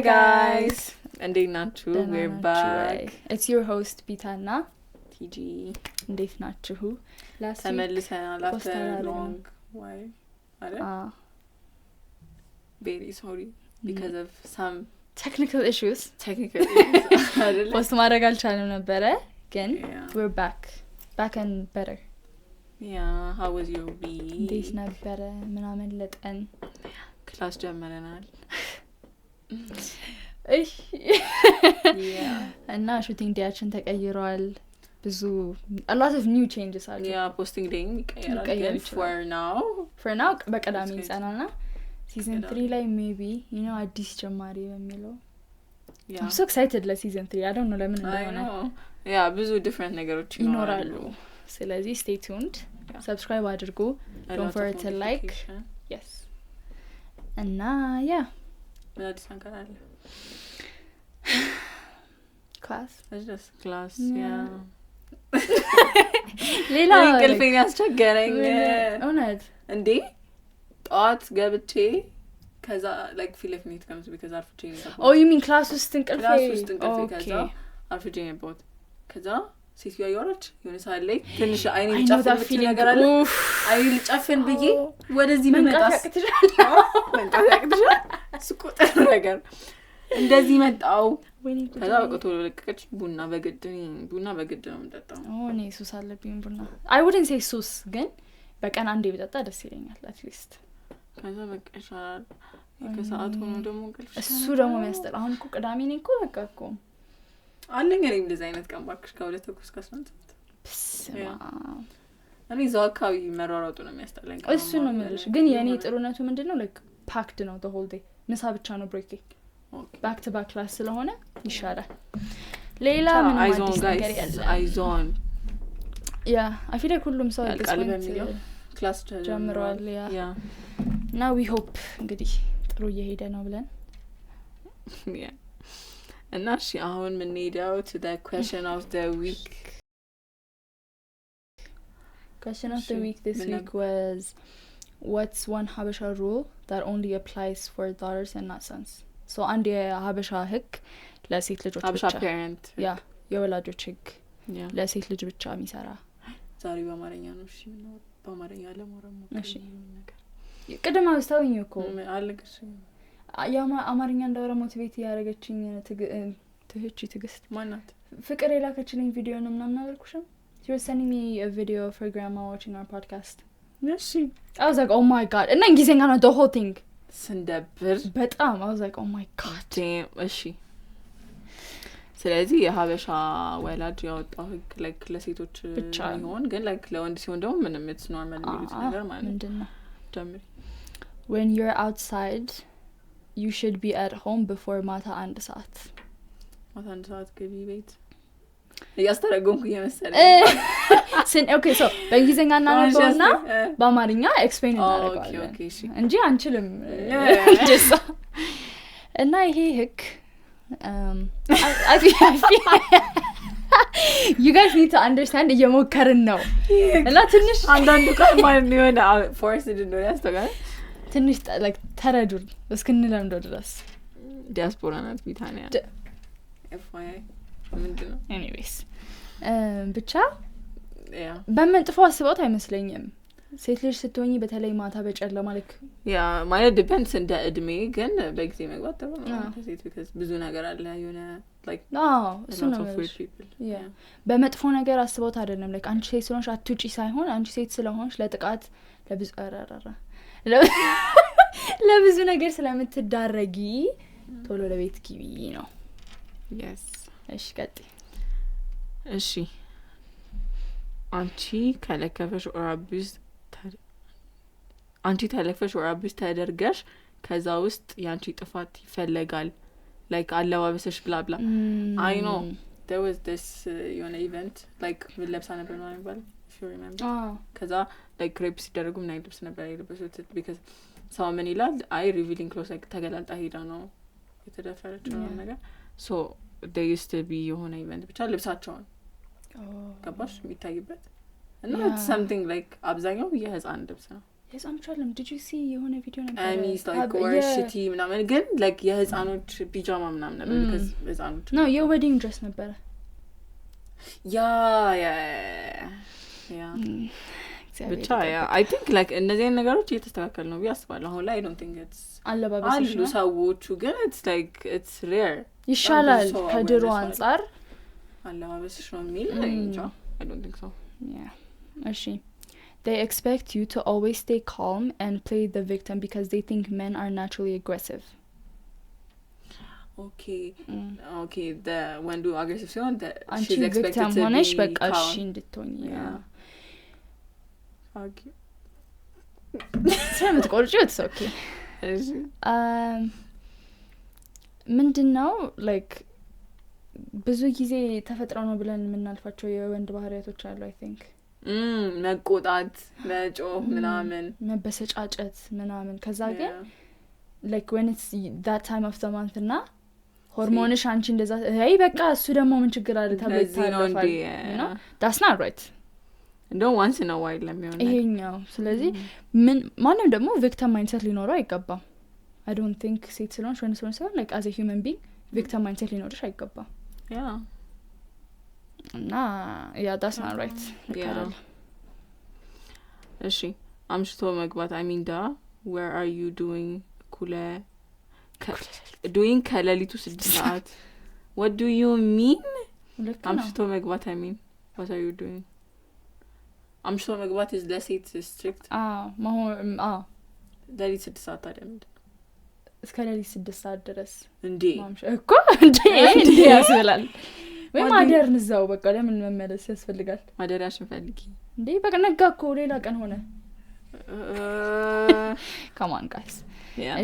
guys. እንዴት ናችሁ? We're back. It's your host Bitana TG. እንዴት ናችሁ? ተመልሰናል after long while. Very sorry because of some technical issues. post ማድረግ አልቻለም ነበረ ግን we're back and better. Yeah, how was your week? እንዴት ነበረ? ምን አመለጠን? ክላስ ጀመረናል. እና ሹቲንግ ዴያችን ተቀይሯል። ብዙ a lot of new changes አሉ. Yeah, posting day ይቀየራል for now በቀዳሚ ይጸናልና season 3 ላይ maybe you know አዲስ ጀማሪ በሚለው I'm so excited ለseason 3 I don't know ለምን እንደሆነ. Yeah, ብዙ different ነገሮች ይኖራሉ. ስለዚህ stay tuned. Subscribe አድርጉ. Don't forget to like. Yes. እና yeah. ምን አዲስ ነገር አለ? class yeah. ሌላ እንቅልፌን ያስቸገረኝ እውነት እንዴ ጧት ገብቼ ከዛ like feel like need comes because አርፍጄ ነበር. Oh you mean class ውስጥ እንቅልፌ ከዛ አርፍጄ ነበር. ከዛ ሲሲያ ያወራች የሆነ ሰዓት ላይ ትንሽ አይኔን ጨፍን ነገር አለ አይኔን ጨፍን ብዬ ወደዚህ መጣስ መንቀሳቀስ ስቁጥር ነገር እንደዚህ መጣው ከዛ በቃ ለቀቀች ቡና በግድ ነው የምጠጣው እኔ ሱስ አለብኝ ቡና I wouldn't say ሱስ ግን በቀን አንዴ ብጠጣ ደስ ይለኛል at least ከዛ በቃ ይሻላል ከሰዓት ሆኖ ደግሞ እንቅልፍ እሱ ደግሞ የሚያስጠላ አሁን እኮ ቅዳሜ ነኝ እኮ በቃ እኮ አለኝ እኔም እንደዚህ አይነት ቀን ባክሽ ከሁለት ተኩል እስከ 8 እኔ እዛው አካባቢ መሯሯጡ ነው የሚያስጠላኝ እሱ ነው የምልሽ ግን የኔ ጥሩነቱ ምንድነው like packed ነው the whole day ምሳ ብቻ ነው breaking back to back class ስለሆነ ይሻላል ሌላ ምን አዲስ ነገር ያለ አይዞን I feel like ሁሉም ሰው ክላስ ጀምሯል now we hope እንግዲህ ጥሩ እየሄደ ነው ብለን እና እሺ አሁን ምን ሄዳው to the question of the week this week was what's one Habesha rule that only applies for daughters and not sons so አንድ የሀበሻ ህግ ለሴት ልጆች ብቻ Habesha parent የወላጆች ህግ ለሴት ልጅ ብቻ የሚሰራ ዛሬ በአማርኛ ነው እሺ ነው በአማርኛ ለማውራት እሺ ቅድም አስተውኝ እኮ አለቀሽ አማርኛ እንዳወራ ሞቲቬት ያደረገችኝ ትግስት ማናት ፍቅር የላከችልኝ ቪዲዮ ነው ምናምን አልኩሽም she was sending me a video of her grandma watching our podcast እሺ I was like oh my god እና እንግሊዘኛ ነው the whole thing ስንደብር በጣም I was like oh my god እሺ ስለዚህ የሀበሻ ወላጅ ያወጣው ህግ like ለሴቶች ብቻ ይሆን ግን like ለወንድ ሲሆን ደግሞ ምንም it's normal የሚሉት ነገር ማለት ምንድነው ጀምሪ when you're outside you should be at home before ማታ 1 ሰዓት ግቢ ቤት ያስተረጎምኩ እየመሰለኝ okay so በእንግሊዘኛ እናነበውና በአማርኛ ኤክስፕሌን እናደርጋለን okay እንጂ አንችልም እና ይሄ ህግ I feel you guys need to understand እየሞከርን ነው እና ትንሽ አንዳንዱ ቃል ማለት ነው የሆነ forced እንደሆነ ያስተጋል ትንሽ like ተረዱ እስክንለምደው ድረስ ዲያስፖራ ናት ቢታኒያ FYI ምንድነው anyways ብቻ በመንጥፎ አስበውት አይመስለኝም ሴት ልጅ ስትሆኚ በተለይ ማታ በጨለማ like ማለት ዲፔንድስ እንደ እድሜ ግን በጊዜ መግባት ጥሩ ነው ሴት because ብዙ ነገር አለ የሆነ like እሱ ነው በመጥፎ ነገር አስበውት አይደለም like አንቺ ሴት ስለሆንሽ አትውጪ ሳይሆን አንቺ ሴት ስለሆንሽ ለጥቃት ለብዙ ነገር ስለምትዳረጊ ቶሎ ለቤት ግቢ ነው yes እሺ ቀጥይ እሺ አንቺ ከለከፈሽ ኦራቢስ ተደርገሽ ከዛ ውስጥ ያንቺ ጥፋት ይፈልጋል like አለባበስሽ bla bla I know there was this event like ለብሳ ነበር ማለት ይባላል if you remember ከዛ like rape ሲደረጉ ምን አይነት ልብስ ነበር የለበሱት because ሰው ምን ይላል አይ revealing clothes like ተገላልጣ ሄዳ ነው የተደፈረችው ነገር so there used to be የሆነ event ብቻ ልብሳቸውን ገባሽ የሚታይበት እና it's something like አብዛኛው የህፃን ልብስ ነው የጻምቻለም did you see የሆነ ቪዲዮ ነበር አሚስ like ወርሽቲ ምናምን ግን like የህፃኖች ፒጃማ ምናምን ነበር because ህፃኖች ነው የዌዲንግ ድረስ ነበር ያ ብቻ I think like እነዚህ ነገሮች እየተስተካከሉ ነው ያስባል አሁን ላይ I don't think it's አለባበስሽ ነው ሰዎቹ ግን it's like it's rare ይሻላል ከድሮ አንፃር አለባበስሽ ነው የሚል I don't think so yeah እሺ they expect you to always stay calm and play the victim because they think men are naturally aggressive okay the when do aggressive ሲሆን she's expected to be በቃ እሺ እንድትሆኚ okay ስለምትቆርጪው it's okay ምንድነው like ብዙ ጊዜ ተፈጥሮ ነው ብለን የምናልፋቸው የወንድ ባህሪያቶች አሉ I think መቆጣት መጮህ ምናምን መበሰጫጨት ምናምን ከዛ ግን like when it's that time of the month እና ሆርሞንሽ አንቺ እንደዛ አይ በቃ እሱ ደግሞ ምን ችግር አለ ተበልታለፋል you know that's not right don't once in a while ለሚሆን ይሄኛው ስለዚህ ምን ማንም ደግሞ victim mindset ሊኖረው አይገባም I don't think ሴት ስለሆንሽ ወንድ ስለሆንሽ like as a human being victim mindset ሊኖርሽ አይገባም yeah yeah that's not right እሺ አምሽቶ መግባት I mean where are you doing doing ከሌሊቱ 6 ሰዓት what do you mean አምሽቶ መግባት I mean what are you doing አምሽቶ መግባት is less strict ሌሊት 6 ሰዓት አይደለም እስከ ሌሊት 6 ሰዓት ድረስ እንዴ ማምሽ እኮ እንዴ ያስበላል ወይ ማደር ንዛው በቃ ለምን መመለስ ያስፈልጋል ማደሪያሽን ፈልጊ እንዴ በቃ ነጋ እኮ ሌላ ቀን ሆነ come on guys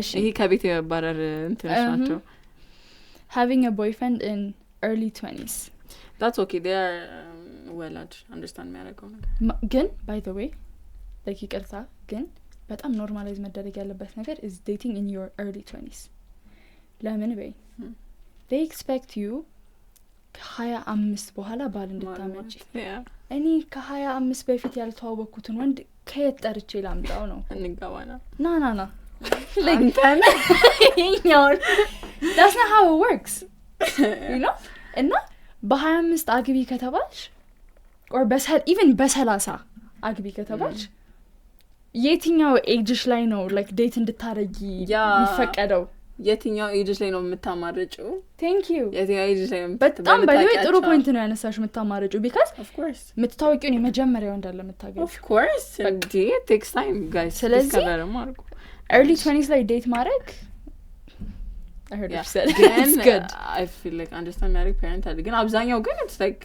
እሺ ይሄ ከቤት የባረር እንትንሽ ናቸው having a boyfriend in early 20s that's okay they are well understand የሚያደርገው ነገር ግን by the way like ይቅርታ ግን በጣም ኖርማላይዝ መደረግ ያለበት ነገር is dating in your early 20s ለምን በይ they expect you ከ25 በኋላ ባል እንድታመጪ እኔ ከ25 በፊት ያልተዋወቅኩትን ወንድ ከየት ጠርቼ ላምጣው ነው እንጋባና ና like that's not how it works you know እና በ25 አግቢ ከተባልሽ or even በ30 አግቢ ከተባልሽ የትኛው ኤጅሽ ላይ ነው like ዴት እንድታረጊ ይፈቀደው የትኛው ኤጅሽ ላይ ነው የምታማርጪው thank you የትኛው ኤጅሽ ላይ በጣም ባይወይ ጥሩ ፖይንት ነው ያነሳሽ የምታማርጪው because of course የምትታወቂው ነው መጀመሪያው እንዳለ የምታገኙ of course it takes time guys ስለዚህ early 20s ላይ ዴት ማድረግ I heard you said it's good I feel like understand married parent ግን አብዛኛው ግን it's like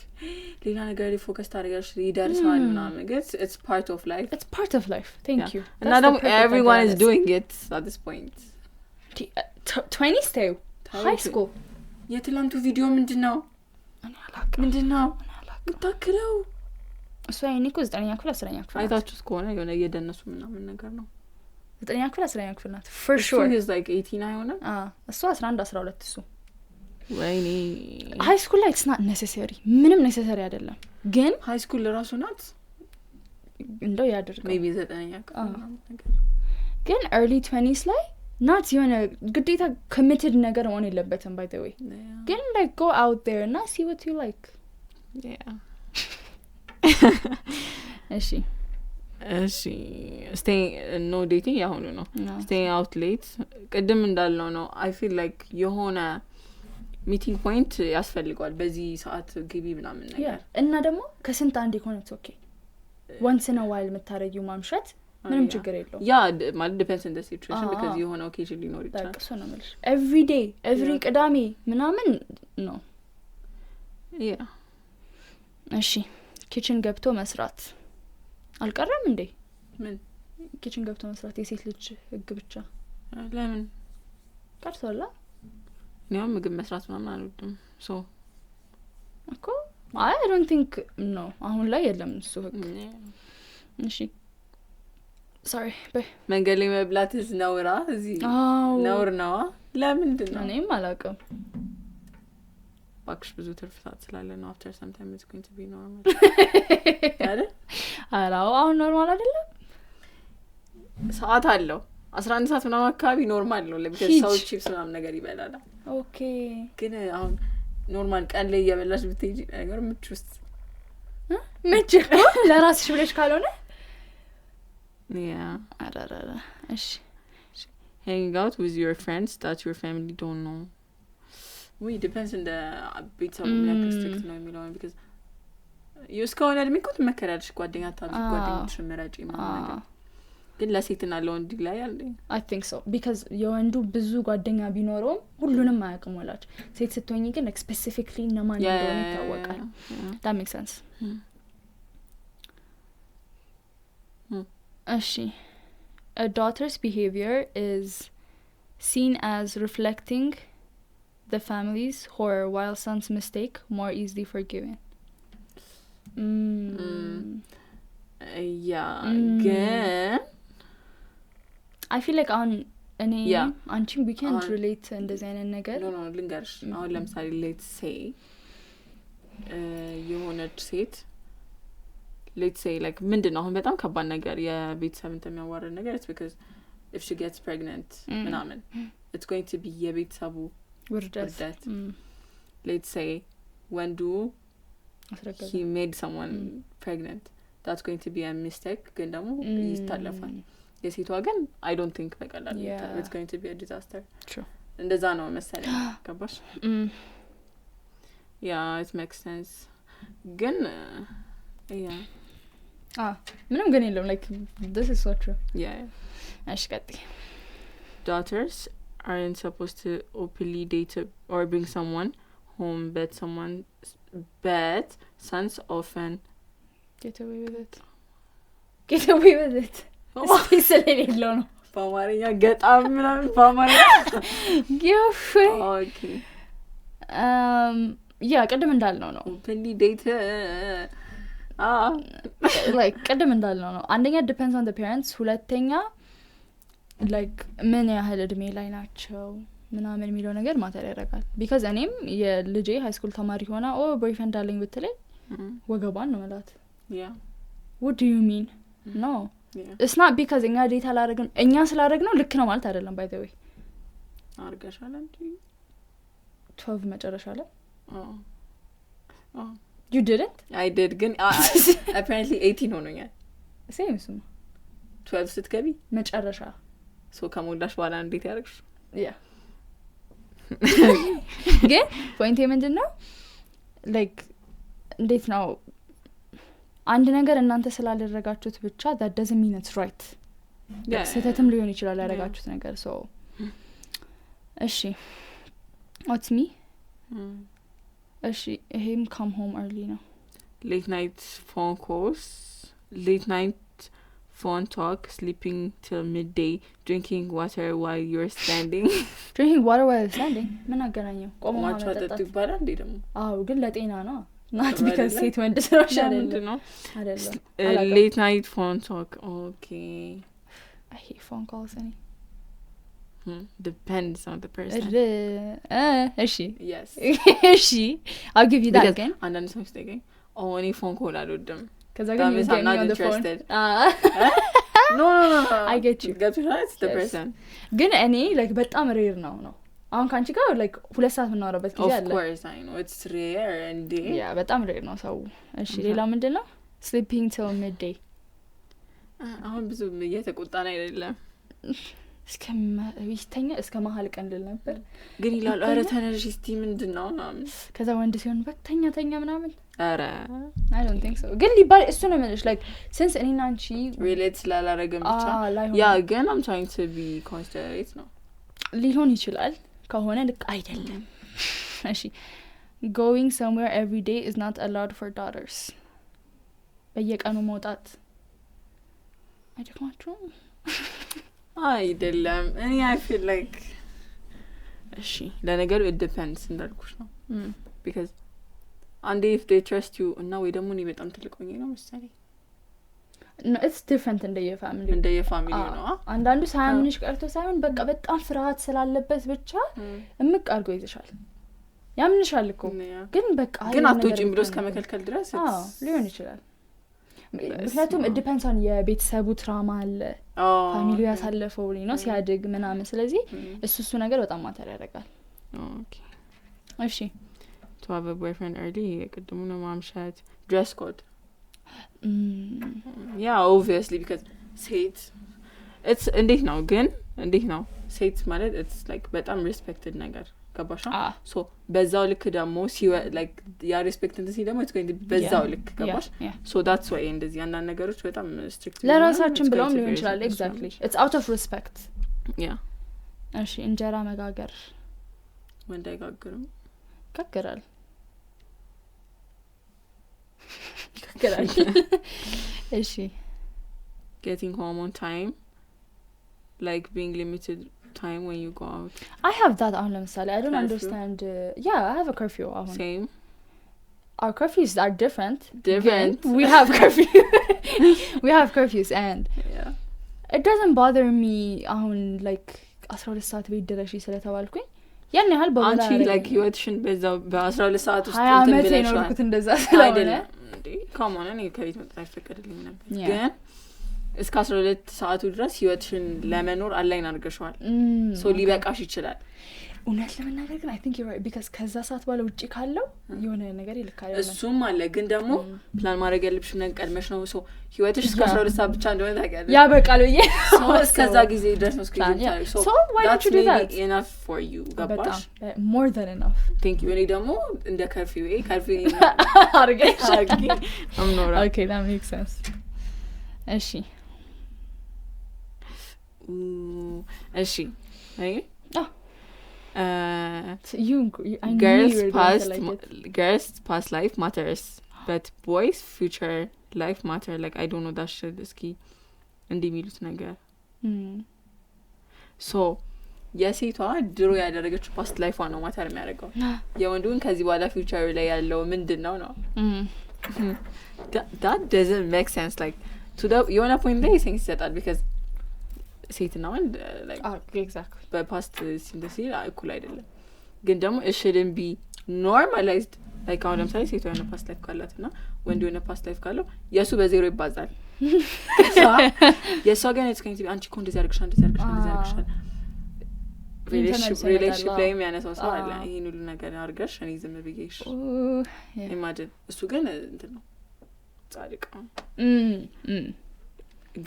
ሌላ ነገር ላይ ፎከስ ታደርጋለሽ ይደርሳል ምናምን it's part of life thank you and now everyone is doing it at this point 20s too high school የትላንቱ ቪዲዮ ምንድነው ምንድነው ምታክለው እሱ አይኔ እኮ 9ኛ ክፍል 10ኛ ክፍል አይታችሁስ ከሆነ የሆነ እየደነሱ ምናምን ነገር ነው 9ኛ ክፍል 10ኛ ክፍል ናት for sure is like 18 አይሆንም እሱ 11 12 እሱ ወይኔ high school ላይ it's not necessary ምንም necessary አይደለም ግን high school ለራሱ ናት እንደው ያደርጋል maybe 9ኛ ክፍል ነገር ግን early 20s ላይ not የሆነ ግዴታ committed ነገር መሆን የለበትም by the way ግን like go out there and see what you like yeah እሺ stay no dating ያሁኑ ነው staying out late ቀደም እንዳልነው ነው I feel like የሆነ meeting point ያስፈልጋል በዚህ ሰዓት ግቢ ምናምን ነገር እና ደግሞ ከስንት አንድ ይሆን it's okay once in a while መታረጊው ማምሸት ምንም ችግር የለው ማለት depends on the situation because የሆነ occasion ሊኖር ይችላል ታውቁ ነው ማለት every day every ቅዳሜ ምናምን ነው እሺ ኪችን ገብቶ መስራት አልቀረም እንዴ ምን ኪችን ገብቶ መስራት የሴት ልጅ ህግ ብቻ ለምን ቀርቷል ነው ምግብ መስራት ምናምን አልወድም so እኮ I don't think no አሁን ላይ የለም እሱ ህግ እሺ sorry መንገድ ላይ መብላት ነውራ እዚህ ነውር ነው ለምንድን ነው እኔም አላውቅም ባክሽ ብዙ ትርፍ ሰዓት ስላለ ነው after some time it's going to be normal አይደል አራው አሁን ኖርማል አይደለም ሰዓት አለው 11 ሰዓት ምናምን አካባቢ ኖርማል ነው ለምን ሰው ቺፕስ ምናምን ነገር ይበላል ኦኬ ግን አሁን ኖርማል ቀን ላይ እየበላሽ ብትሄጂ ነገር ምትውስጥ ምንጭ ለራስሽ ብለሽ ካልሆነ አራራራ እሺ hanging out with your friends that your family don't know we depends on the bit of like strict ነው የሚለው because you እስካሁን እድሜ እኮ ትመከራለሽ ጓደኛ ታብሽ ጓደኞች መራጭ ምናምን ነገር ግን ለሴትና ለወንድ ላይ ያለ I think so because የወንዱ ብዙ ጓደኛ ቢኖረው ሁሉንም አያውቅም ወላች ሴት ስትሆኚ ግን like specifically ነማን እንደሆነ ይታወቃል that makes sense እሺ a daughter's behavior is seen as reflecting the family's horror while son's mistake more easily forgiven yeah ግን I feel like on any አንቺም we can't relate እንደዚህ አይነት ነገር no ልንገርሽ አሁን ለምሳሌ let's say የሆነች ሴት let's say like ምንድነው አሁን በጣም ከባድ ነገር የቤተሰብ እንደሚያዋርድ ነገር it's because if she gets pregnant ምናምን it's going to be የቤተሰቡ ውርደት let's say ወንዱ he made someone pregnant that's going to be a mistake ግን ደግሞ ይታለፋል የሴቷ ግን I don't think በቀላል it's going to be a disaster true እንደዛ ነው መሰለኝ ገባሽ yeah it makes sense ግን ምንም ግን የለም like this is so true yeah እሺ ቀጥይ daughters aren't supposed to openly date or bring someone home but sons often get away with it ስፔሻሊ የሌለው ነው በአማርኛ ገጣም ምናምን በአማርኛ ጊፍ ኦኬ ቅድም እንዳልነው ነው openly date like ቅድም እንዳልነው ነው አንደኛ depends on the parents ሁለተኛ like ምን ያህል እድሜ ላይ ናቸው ምናምን የሚለው ነገር ማተር ያደርጋል because እኔም የልጄ ሃይ ስኩል ተማሪ ሆና boyfriend አለኝ ብትለኝ ወገባን ነው ማለት what do you mean no it's not because እኛ ዴታ አላረግን እኛ ስላረግነው ልክ ነው ማለት አይደለም by the way አርጋሻል እንዴ 12 መጨረሻ ላይ you didn't I did ግን apparently 18 ሆኖኛል same ስሙ 12 ስትገቢ መጨረሻ so ከሞላሽ በኋላ እንዴት ያርግሽ ግን ፖይንቴ ምንድነው like እንዴት ነው አንድ ነገር እናንተ ስላደረጋችሁት ብቻ that doesn't mean it's right ስህተትም ሊሆን ይችላል ያደረጋችሁት ነገር so እሺ what's me እሺ ይሄም come home early ነው late night phone calls late night phone talk sleeping till midday drinking water while you're standing drinking water while you're standing ምን አገናኘው ቆሞ ማጥፋት ይባላል እንዴ ደግሞ ግን ለጤና ነው not because ሴት ወንድ ስለሆነ አይደለም late night phone talk okay I hate phone calls any depends on the person እሺ yes እሺ I'll give you that again አንዳንድ ሰዎች ታገኝ any phone call አልወድም cuz I get you on the phone no I get you it's the person ግን እኔ like በጣም ሬር ነው አሁን ካንቺ ጋር like 2 ሰዓት እናወራበት ጊዜ አለ of course I know it's rare and በጣም ሬር ነው ሰው እሺ ሌላ ምንድነው sleeping till midday አሁን ብዙ እየተቆጣን አይደለም እስከ መሀል ቀን ልል ነበር ግን ይላል አረ ተነሽ እስቲ ምንድነው ምናምን ከዛ ወንድ ሲሆን በተኛ ምናምን አረ I don't think so ግን ሊባል እሱ ነው ማለት like since እኔና አንቺ relate ስላላረገም ብቻ ግን I'm trying to be considerate ነው ሊሆን ይችላል ከሆነ ልክ አይደለም እሺ going somewhere every day is not allowed for daughters በየቀኑ መውጣት አይደክማችሁም አይደለም እኔ I feel like እሺ ለነገሩ it depends እንዳልኩሽ ነው because and if they trust you እና ወይ ደግሞ እኔ በጣም ትልቅ ሆኜ ነው መሰለኝ no it's different in the family ነው አንዳንዱ ሳያምንሽ ቀርቶ ሳይሆን በቃ በጣም ፍርሃት ስላለበት ብቻ እምቅ አድርጎ ይዘሻል ያምንሻል እኮ ግን በቃ ግን አትወጪም ብሎ እስከ መከልከል ድረስ ሊሆን ይችላል ምክንያቱም it depends on የቤተሰቡ ትራማ አለ ፋሚሊው ያሳለፈው ነው ሲያድግ ምናምን ስለዚህ እሱ ነገር በጣም ማተር ያደርጋል ኦኬ እሺ to have a boyfriend early ቅድሙ ነው ማምሻት dress code yeah obviously because ሴት it's እንዴት ነው ሴት ማለት it's like በጣም respected ነገር ገባሽ so በዛው ልክ ደግሞ like ያ respect እንትን ሲል ደግሞ it's going to be በዛው ልክ ገባሽ so that's why እንደዚህ አንዳንድ ነገሮች በጣም strict ለራሳችን ብለውም ሊሆን ይችላል exactly it's out of respect yeah እሺ እንጀራ መጋገር ወንድ አይጋግርም ይጋግራል እሺ getting home on time like being limited time when you go out I have that on ለምሳሌ I don't understand yeah I have a curfew same our curfews are different we have curfews and yeah it doesn't bother me አሁን like 12 ሰዓት ቤት ድረሽ ስለተባልኩኝ ያን ያህል በኋላ አንቺ like ህይወትሽን በዛው በ12 ሰዓት ውስጥ እንትን ብለሽ ነው እንደዛ ስለሆነ come on እኔ ከቤት መጥራት አይፈቀድልኝም ነበር ግን እስከ 12 ሰዓቱ ድረስ ህይወትሽን ለመኖር አላይን አድርገሽዋል ሶ ሊበቃሽ ይችላል እውነት ለመናገር ግን I think you're right because ከዛ ሰዓት በኋላ ውጪ ካለው የሆነ ነገር ይልካል እሱም አለ ግን ደግሞ ፕላን ማድረግ ያለብሽ ነገር ቀድመሽ ነው ሶ ህይወትሽ እስከ 12 ሰዓት ብቻ እንደሆነ ታውቂያለሽ ያ በቃል ወይ ሶ እስከዛ ጊዜ ድረስ ነው ስኬጁል so why don't you do that enough for you ገባሽ more than enough thank you እኔ ደግሞ እንደ ከርፊው አርገሽ I'm not okay that makes sense እሺ እሺ አይ girls past life matters but boys future life matter like I don't know that shit እስኪ እንደሚሉት ነገር so የሴቷ ድሮ ያደረገችው past life ነው ማተር የሚያደርገው የወንዱን ከዚህ በኋላ future ላይ ያለው ምንድነው ነው that doesn't make sense like to the you want to point there things that because ሴት ነው and like exactly በፓስት ሲንተሲል እኩል አይደለም ግን ደግሞ it shouldn't be normalized like አሁን ለምሳሌ ሴቷ የሆነ ፓስት ላይፍ ካላትና ወንዱ የሆነ ፓስት ላይፍ ካለው የሱ በዜሮ ይባዛል የሷ ግን it's going to be አንቺ እኮ እንደዚህ አድርገሻል ሪሌሽንሺፕ ላይ የሚያነሳው ሰው አለ ይሄን ሁሉ ነገር አድርገሽ እኔ ዝም ብዬሽ imagine እሱ ግን እንትን ነው ጻድቅ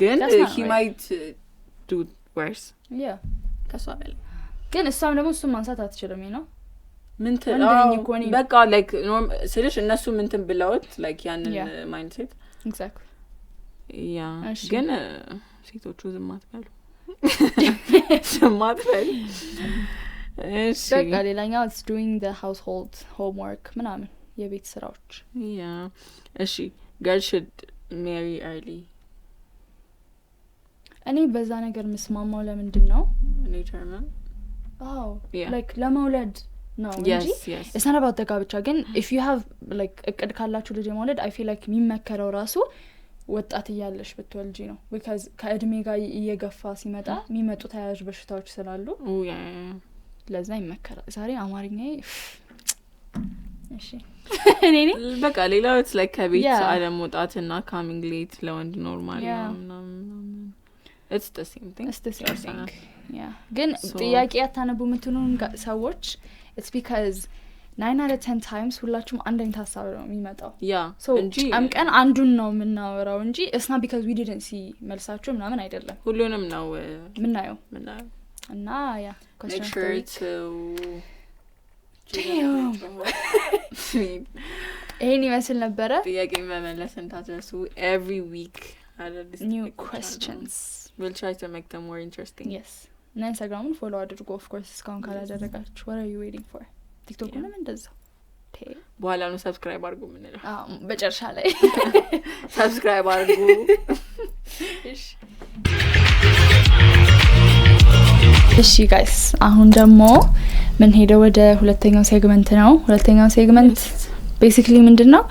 ግን he might do worse yeah ከሷ በላይ ግን እሷም ደግሞ እሱን ማንሳት አትችልም ነው ምን በቃ like ስለሽ እነሱ ምንትን ብለውት like ያንን mindset exactly yeah ግን ሴቶቹ ዝም አትበሉ እሺ በቃ ሌላኛው is doing the household homework ምናምን የቤት ስራዎች yeah እሺ girls should marry early እኔ በዛ ነገር መስማማው ለምንድነው nature man like ለመውለድ ነው እንጂ it's not about the ጋብቻ ግን if you have like እቅድ ካላችሁ ልጅ መውለድ I feel like የሚመከረው ራሱ ወጣት እያለሽ ብትወልጂ ነው because ከእድሜ ጋር እየገፋ ሲመጣ የሚመጡ ተያያዥ በሽታዎች ስላሉ ለዛ ይመከራል ዛሬ አማርኛዬ እሺ እኔ በቃ ሌላው it's like ከቤት አለም መውጣትና coming late ለወንድ ኖርማል ነው it's the same thing yeah ግን ጥያቄ ያታነቡ ምትኑን ሰዎች it's because 9 out of 10 times ሁላችሁም አንድ አይነት ሀሳብ ነው የሚመጣው so አምቀን አንዱን ነው የምናወራው እንጂ it's not because we didn't see መልሳችሁ ምናምን አይደለም ሁሉንም ነው ምናየው እና make sure to ይሄን ይመስል ነበረ ጥያቄ መመለስ እንዳትረሱ every week new questions we'll try to make them more interesting yes እና ኢንስታግራሙን ፎሎ አድርጉ of course እስካሁን ካላደረጋችሁ what are you waiting for ቲክቶክንም እንደዛው በኋላ ነው ሰብስክራይብ አድርጉ ምንለው በጨርሻ ላይ ሰብስክራይብ አድርጉ እሺ ጋይስ አሁን ደግሞ ምን ሄደው ወደ ሁለተኛው ሴግመንት ነው ሁለተኛው ሴግመንት ቤሲክሊ ምንድነው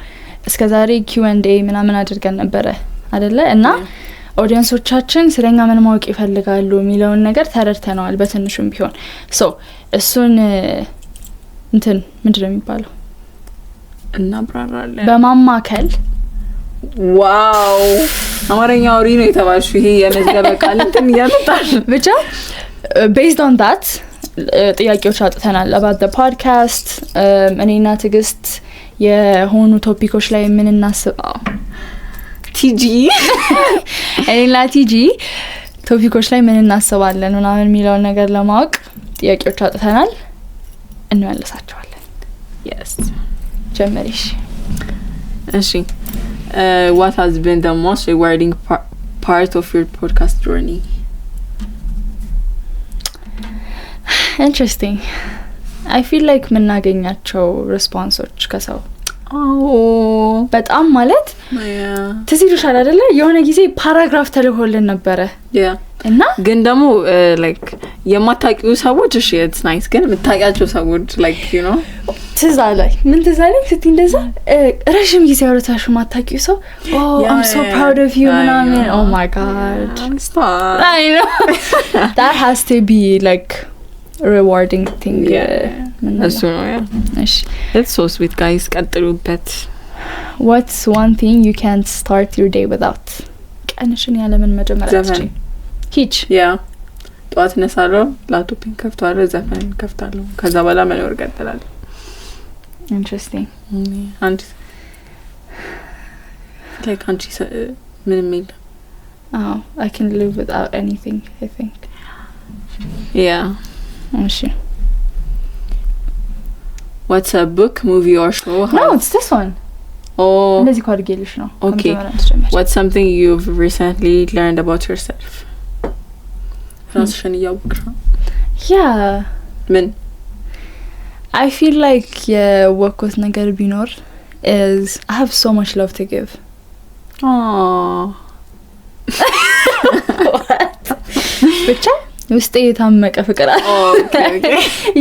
እስከዛሬ Q&A ምናምን አድርገን ነበረ አይደለ እና ኦዲየንሶቻችን ስለኛ ምን ማወቅ ይፈልጋሉ የሚለውን ነገር ተረድተናል በትንሹም ቢሆን ሶ እሱን እንትን ምንድነው የሚባለው እናብራራለን በማማከል ዋው አማርኛ አውሪ ነው የተባልሽ ይሄ የመዝገበ ቃል እንትን ያመጣል ብቻ based on that ጥያቄዎች አጥተናል about the podcast እኔና ትግስት የሆኑ ቶፒኮች ላይ ምን እናስበው ቲጂ እኔና ቲጂ ቶፒኮች ላይ ምን እናስባለን ምናምን የሚለው ነገር ለማወቅ ጥያቄዎች አጥተናል እንመለሳቸዋለን yes ጀመሪሽ እሺ what has been the most rewarding part of your podcast journey interesting I feel like ምናገኛቸው ሪስፖንሶች ከሰው በጣም ማለት ትዝይልሻል አይደለ የሆነ ጊዜ ፓራግራፍ ተልኮልን ነበረ እና ግን ደግሞ like የማታውቂው ሰዎች እሺ it's nice ግን የምታውቂያቸው ሰዎች like you know ትዛለኝ ምን ትዛለኝ ስትይ እንደዛ ረጅም ጊዜ አውርታሽ ማታውቂው ሰው I'm so proud of you ምናምን oh my god I know that has to be like rewarding thing that's so yeah it's so sweet guys ቀጥሉበት what's one thing you can't start your day without ቀንሽን ያለ ምን መጀመሪያ አትችይ ሂች ጠዋት ነሳለሁ ላፕቶፕን ከፍታለሁ ዘፈን ከፍታለሁ ከዛ በኋላ መኖር ቀጥላለሁ interesting and like አንቺ ምንም የለም I can live without anything I think yeah እሺ what's a book movie or show no it's this one እንደዚህ ኳርጌልሽ ነው okay what's something you've recently learned about yourself ራስሽን እያወቅሽ ነው yeah ምን I feel like የወቅት ነገር ቢኖር is I have so much love to give ብቻ ውስጤ የታመቀ ፍቅር አለ okay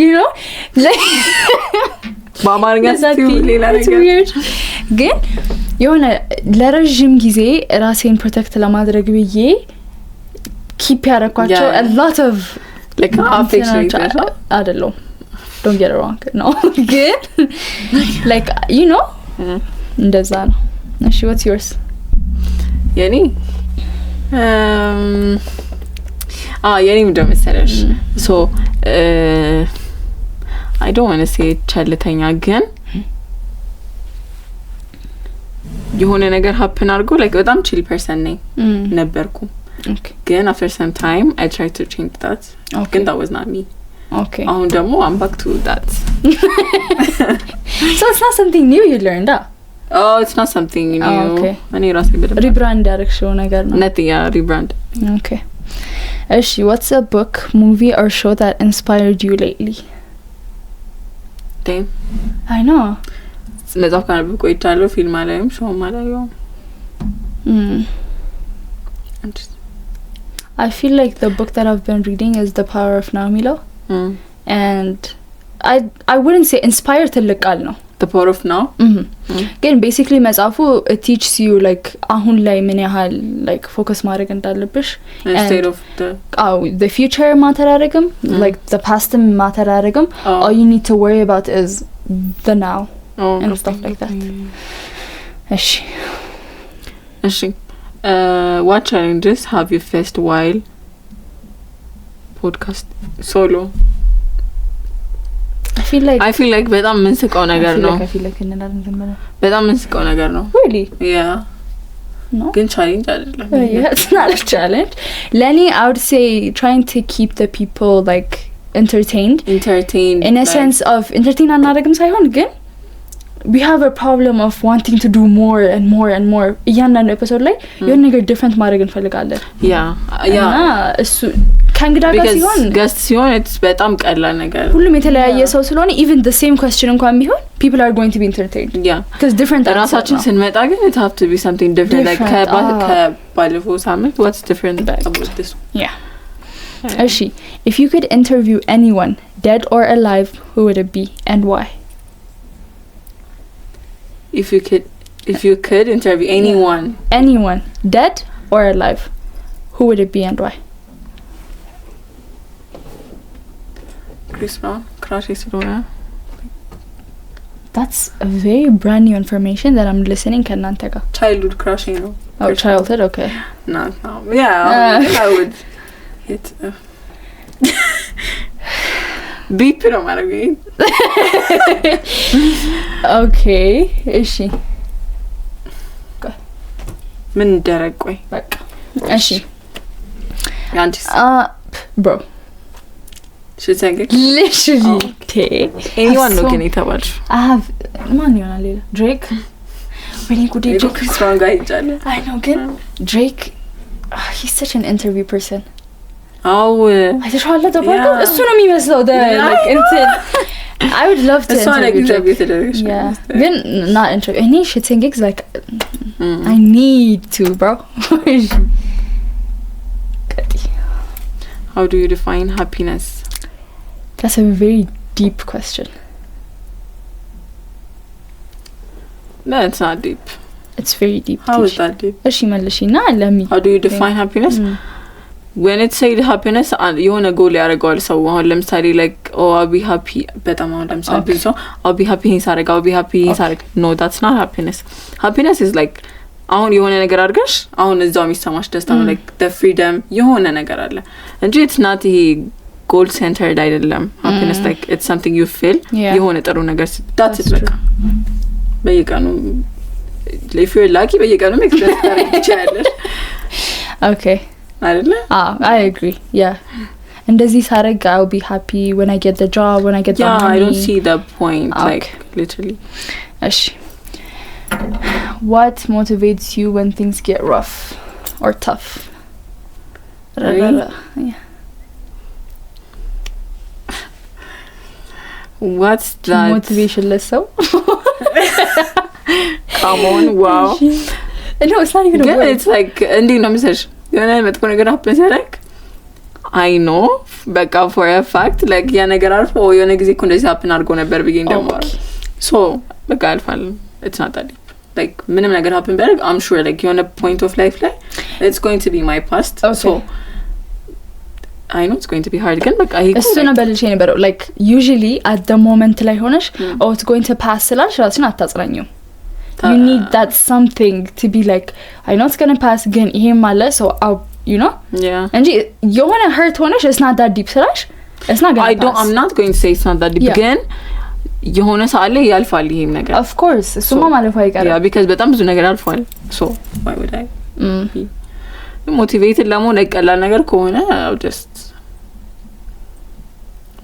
you know like በአማርኛ ስትዩ ሌላ ነገር ግን የሆነ ለረጅም ጊዜ ራሴን ፕሮቴክት ለማድረግ ብዬ ኪፕ ያረኳቸው a lot of like affection አይደለም don't get it wrong no ግን like you know እንደዛ ነው እሺ what's yours የኔ የኔ ምንድነው መሰለሽ so I don't want to say ቸልተኛ ግን የሆነ ነገር happen አድርጎ like በጣም chill person ነኝ ነበርኩ ግን after some time I tried to change that ግን that was not me okay አሁን ደግሞ I'm back to that so it's not something new you learned it's not something new okay እኔ ራሴ በደንብ rebrand ያደረግሽው ነገር ነው nothing rebrand okay እሺ what's a book movie or show that inspired you lately damn I know መጽሐፍ ካነበብኩ ቆይቻለሁ ፊልም አላየም ሾውም አላየሁም I feel like the book that I've been reading is The Power of Now Milo and I wouldn't say inspired ትልቅ ቃል ነው The Power of Now ግን basically መጽሐፉ it teaches you like አሁን ላይ ምን ያህል like focus ማድረግ እንዳለብሽ instead of the future matter አያደርግም like the past matter አያደርግም all you need to worry about is the now and stuff like that እሺ what challenges have you faced while podcast solo I feel like በጣም ምን ስቀው ነገር ነው I feel like እንላለን ዝም ብለን በጣም ምን ስቀው ነገር ነው really yeah no ግን challenge አይደለም yeah it's not a challenge Lenny I would say trying to keep the people like entertained in a sense of entertain አናደርግም ሳይሆን ግን we have a problem of wanting to do more and more and more እያንዳንዱ ኤፒሶድ ላይ የሆነ ነገር ዲፍረንት ማድረግ እንፈልጋለን yeah እሱ ከእንግዳ ጋር ሲሆን ገስት ሲሆን it's በጣም ቀላል ነገር ሁሉም የተለያየ ሰው ስለሆነ even the same question እንኳን ቢሆን people are going to be entertained yeah because different ራሳችን ስንመጣ ግን it have to be something different like ከባለፈው ሳምንት what's different about this yeah እሺ if you could interview anyone dead or alive who would it be and why if you could interview anyone dead or alive who would it be and why Chris Brown crush ስለሆነ that's a very brand new information that I'm listening ከእናንተ ጋር childhood crush ነው oh childhood okay not now yeah I would hit beep ነው ማለት ነው okay እሺ ምን ደረቅ ቆይ በቃ እሺ ያንቺስ bro literally anyone ነው ግን የተባልሽ I have ማን ይሆናል ሌላ Drake really good Drake strong guy ይቻለ I know ግን Drake he's such an interview person I just want to talk እሱ ነው የሚመስለው like እንትን I would love to interview Drake yeah ግን not interview any shitting gigs like I need to bro how do you define happiness that's a very deep question no it's not deep it's very deep how is that deep እሺ መልሽና let me how do you define happiness when it said happiness የሆነ ጎል ያደርገዋል ሰው አሁን ለምሳሌ like oh I'll be happy በጣም አሁን ለምሳሌ ብዙ ሰው I'll be happy ሳረጋ I'll be happy ሳረጋ no that's not happiness happiness is like አሁን የሆነ ነገር አድርገሽ አሁን እዛው የሚሰማሽ ደስታ ነው like the freedom የሆነ ነገር አለ እንጂ it's not ይሄ goal centered አይደለም happiness like it's something you feel የሆነ ጥሩ ነገር that's it በቃ በየቀኑ if you're lucky በየቀኑ experience ታደርጊ ይችላልሽ okay አይደለ I agree yeah እንደዚህ ሳረጋ I'll be happy when I get the job when I get the money I don't see the point like literally እሺ what motivates you when things get rough or tough yeah what's that motivation less so come on wow no it's not even a word it's like እንዴ ነው ምሰሽ የሆነ መጥፎ ነገር happen ሲያደርግ I know በቃ for a fact like ያ ነገር አልፎ የሆነ ጊዜ እኮ እንደዚህ happen አድርጎ ነበር ብዬ እንደማወራ so በቃ አልፋል it's not that deep like ምንም ነገር happen ቢያደርግ I'm sure like የሆነ point of life ላይ it's going to be my past so I know it's going to be hard ግን በቃ እሱ ነው በልሽ የነበረው like usually at the moment ላይ ሆነሽ oh it's going to pass ስላልሽ ራስሽን አታጽናኙ you need that something to be like I know it's going to pass ግን ይሄም አለ so you know yeah እንጂ የሆነ hurt ሆነሽ it's not that deep ስላልሽ it's not going to pass I'm not going to say it's not that deep ግን የሆነ ሰዓት ያልፋል ይሄም ነገር of course እሱማ ማለፉ አይቀርም yeah because በጣም ብዙ ነገር አልፏል so why would I be motivated ለመሆን ቀላል ነገር ከሆነ I'll just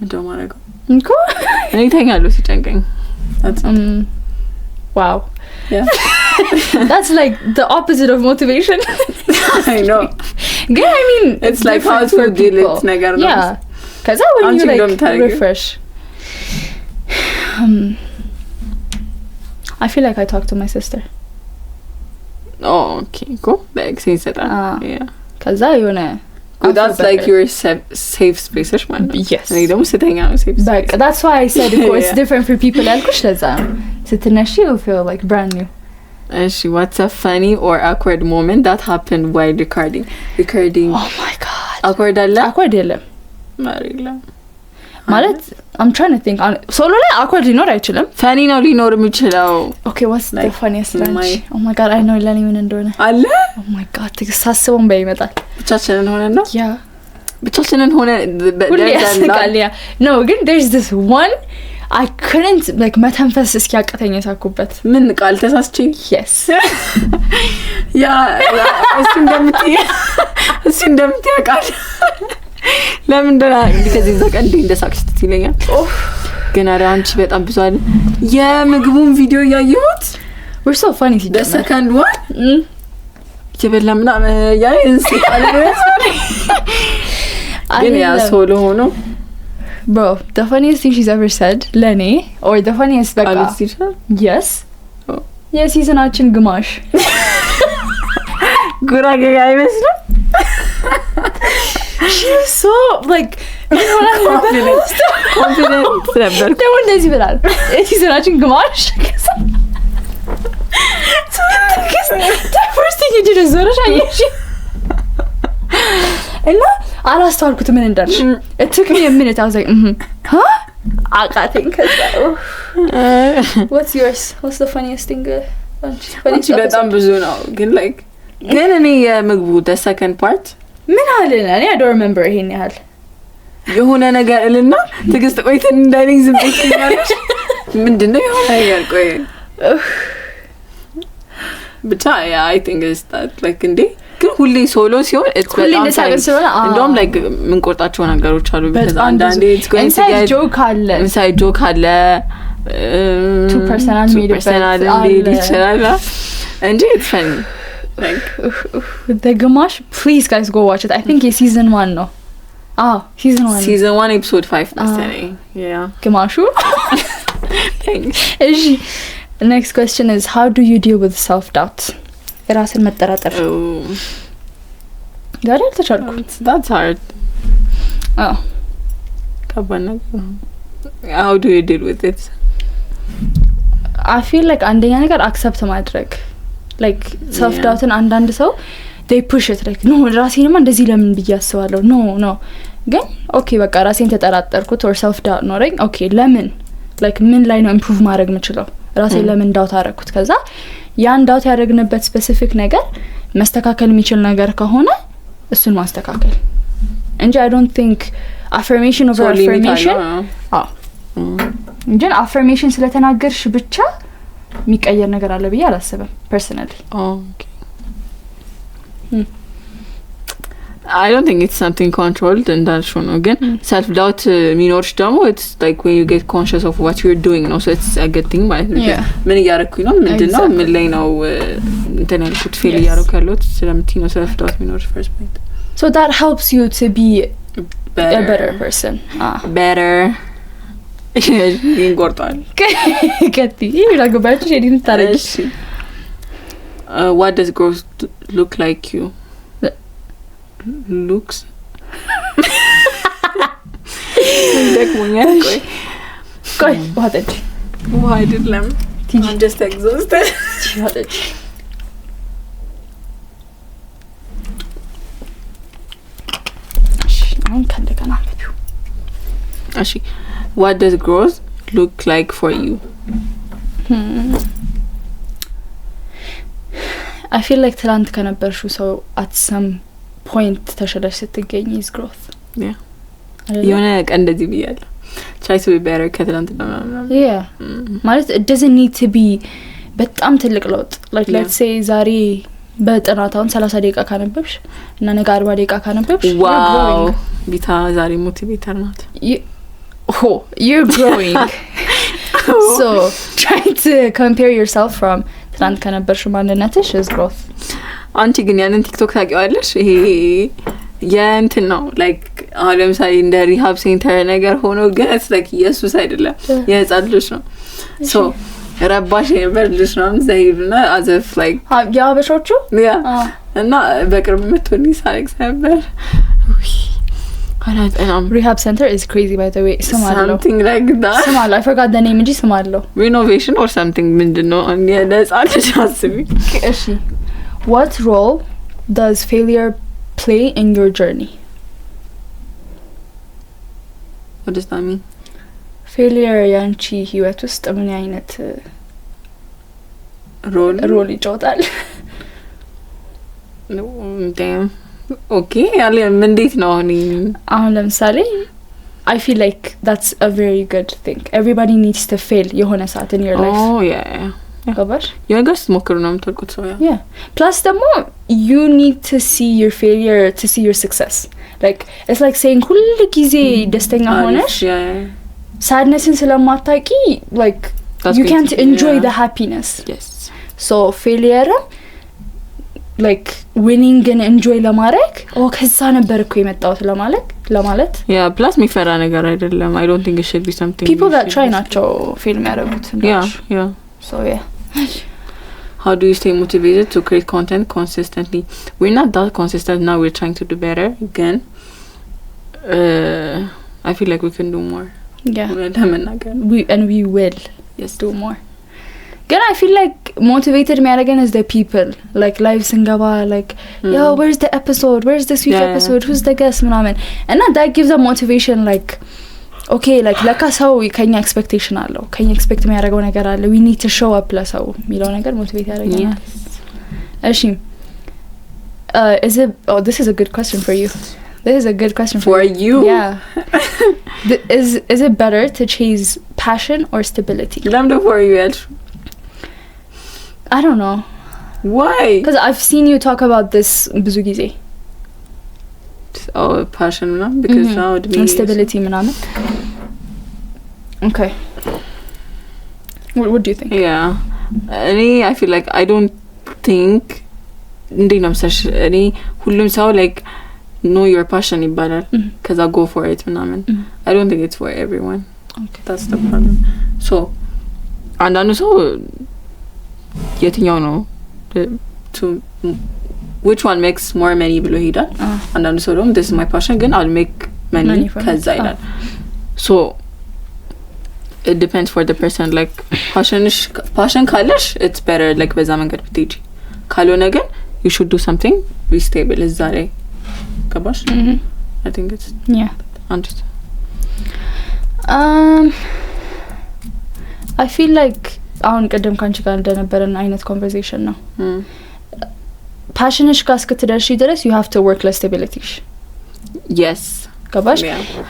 እንደው ማረጋ እንኮ እኔ ተኛለሁ ሲጨንቀኝ that's wow yeah that's like the opposite of motivation I know good I mean it's like how to deal with ነገር ነው yeah cuz when you like refresh I feel like I talk to my sister oh okay cool like since that yeah cuz you know that's like your safe space man yes እኔ ደግሞ ስተኛ ነው safe space that's why I said of course it's different for people ያልኩሽ ለዛ ስትነሺ you feel like brand new what's a funny or awkward moment that happened while recording oh my god awkward አለ awkward የለም ማሪላ ማለት I'm trying to think solo ላይ awkward ሊኖር አይችልም funny ነው ሊኖር የሚችለው okay what's the funniest lunch oh my god I know ለኔ ምን እንደሆነ አለ oh my god ተሳስበን በይመጣል ብቻችንን ሆነ ነው yeah ብቻችንን ሆነ no ግን there's this one I couldn't like መተንፈስ እስኪያቀተኝ ሳኩበት ምን ቃል ተሳስቼ yes ያ እሱ እንደምትያ ቃል ለምን እንደና እንደዚህ ዘቀንዴ እንደሳክስት ይለኛል ግን አራንቺ በጣም ብዙ አይደል የምግቡን ቪዲዮ ያየሁት we're so funny the second one ይበላምና ያ እንስቃለ ግን ያ ሶሎ ሆኖ bro the funniest thing she's ever said Lenny or the funniest በቃ yes የሲዝናችን ግማሽ ጉራጌ አይመስልም she was so like confident ነበር ደግሞ እንደዚህ ብላል የሲዝናችን ግማሽ the first thing you did is ዞረሽ አየሽ እና አላስተዋልኩት ምን እንዳልሽ it took me a minute I was like huh አቃተኝ ከዛ what's yours what's the funniest thing በጣም ብዙ ነው ግን like ግን እኔ የምግቡ the second part ምን አለና እኔ I don't remember ይሄን ያህል የሆነ ነገር እልና ትግስት ቆይተን እንዳለኝ ዝም ብለሽ ምንድነው የሆነ ነገር ቆይ ብቻ I think is that like እንዴ ግን ሁሌ ሶሎ ሲሆን it's በጣም እንደውም like ምን ቆርጣቸው ነገሮች አሉ አንዳንዴ it's going to get inside joke አለ two personal maybe ይችላል እንጂ it's funny like the Gamash please guys go watch it I think it's season 1 no season 1 episode 5 mostly yeah Gamashu thanks next question is how do you deal with self doubt ራስን መጠራጠር ጋር ተቻልኩ that's hard ከባድ ነው how do you deal with it I feel like አንደኛ ነገር accept ማድረግ like self doubt አንዳንድ ሰው they push it like no ራሴንማ እንደዚህ ለምን ብያስባለሁ no ግን okay በቃ ራሴን ተጠራጠርኩት or self doubt ኖረኝ okay ለምን like ምን ላይ ነው improve ማድረግ የምችለው ራሴን ለምን doubt አደረኩት ከዛ ያን doubt ያደረግንበት specific ነገር መስተካከል የሚችል ነገር ከሆነ እሱን ማስተካከል እንጂ I don't think affirmation over affirmation እንጂ affirmation ስለተናገርሽ ብቻ የሚቀየር ነገር አለ ብዬ አላስብም personally okay I don't think it's something controlled and that's no again self doubt minors ደግሞ it's like when you get conscious of what you're doing no so it's a good thing ማለት ነው ምን ያረኩኝ ነው ምንድነው ምን ላይ ነው እንትን ያልኩት ፌል ያረኩ ያለው ስለምትይ ነው self doubt minors first point so that helps you to be a better person better ይንቆርጣል ከቲ ይላገባች ሸዲን ታረጅ what does growth look like you looks ቆይ ዋጠች why did ለም I'm just exhausted ዋጠች አሁን ከደገና እሺ what does growth look like for you I feel like ትላንት ከነበርሹ ሰው at some point ተሸለሽ ስትገኝ is growth yeah የሆነ ቀን እንደዚህ ብያለሁ try to be better ከትላንት ነው yeah ማለት it doesn't need to be በጣም ትልቅ ለውጥ like let's say ዛሬ በጥናታውን 30 ደቂቃ ካነበብሽ እና ነገ 40 ደቂቃ ካነበብሽ wow ቢታ ዛሬ ሞቲቬተር ናት you're growing so try to compare yourself from ትላንት ከነበርሽ ማንነትሽ is growth አንቺ ግን ያንን ቲክቶክ ታውቂዋለሽ ይሄ የእንትን ነው like አሁን ለምሳሌ እንደ ሪሃብ ሴንተር ነገር ሆኖ ግን it's like ኢየሱስ አይደለም የህፃን ልጅ ነው so ረባሽ የነበር ልጅ ነው ዘይብና as if like ያበሾቹ እና በቅርብ መጥቶኝ ሳይክስ ነበር rehab center is crazy by the way something like that Samalo I forgot the name እንጂ Samalo renovation or something ምንድነው ለህፃን ልጅ አስቢ እሺ what role does failure play in your journey what does that mean failure ያንቺ ህይወት ውስጥ ምን አይነት ሮል ይጫወታል no damn okay ያለ እንዴት ነው አሁን ለምሳሌ I feel like that's a very good thing everybody needs to fail የሆነ ሰዓት in your life oh yeah ገባሽ የነገርስ ሞክሩ ነው የምትልቁት ሰው yeah plus ደግሞ you need to see your failure to see your success like it's like saying ሁሉ ጊዜ ደስተኛ ሆነሽ sadnessን ስለማታቂ like you can't enjoy the happiness yes so failure like winning and enjoy ለማድረግ ከዛ ነበር እኮ የመጣሁት ለማለት yeah plus የሚፈራ ነገር አይደለም I don't think it should be something people that try ናቸው ፊልም ያደረጉት yeah so yeah how do you stay motivated to create content consistently we're not that consistent now we're trying to do better again I feel like we can do more yeah we will yes do more Again, I feel like motivated me again is the people like live singaba like yo where's the episode where's this week episode who's the guest and that gives a motivation like okay like ለካ ሰው ከኛ ኤክስፔክቴሽን አለው ከኛ ኤክስፔክት የሚያደርገው ነገር አለ we need to show up ለሰው የሚለው ነገር ሞቲቬት ያደርገናል እሺ is it this is a good question for you this is a good question for you yeah is it better to chase passion or stability lamdo for you else I don't know why because I've seen you talk about this ብዙ ጊዜ passion no because now it means stability ምናምን okay what do you think I feel like I don't think እንዴት ነው ሰሽ እኔ ሁሉም ሰው like know your passion ይባላል ከዛ go for it ምናምን I don't think it's for everyone okay that's the problem so አንዳንዱ ሰው የትኛው ነው to which one makes more money ብሎ ይሄዳል አንዳንዱ ሰው ደግሞ this is my passion ግን I'll make money ከዛ ይላል so it depends for the person like passion ካለሽ it's better like በዛ መንገድ ብትሄጂ ካልሆነ ግን you should do something be stable is that kabash I think it's yeah understand I feel like አሁን ቀደም ካንቺ ጋር እንደነበረን አይነት conversation ነው passionሽ ጋር እስክትደርሺ ድረስ you have to work less stability yes kabash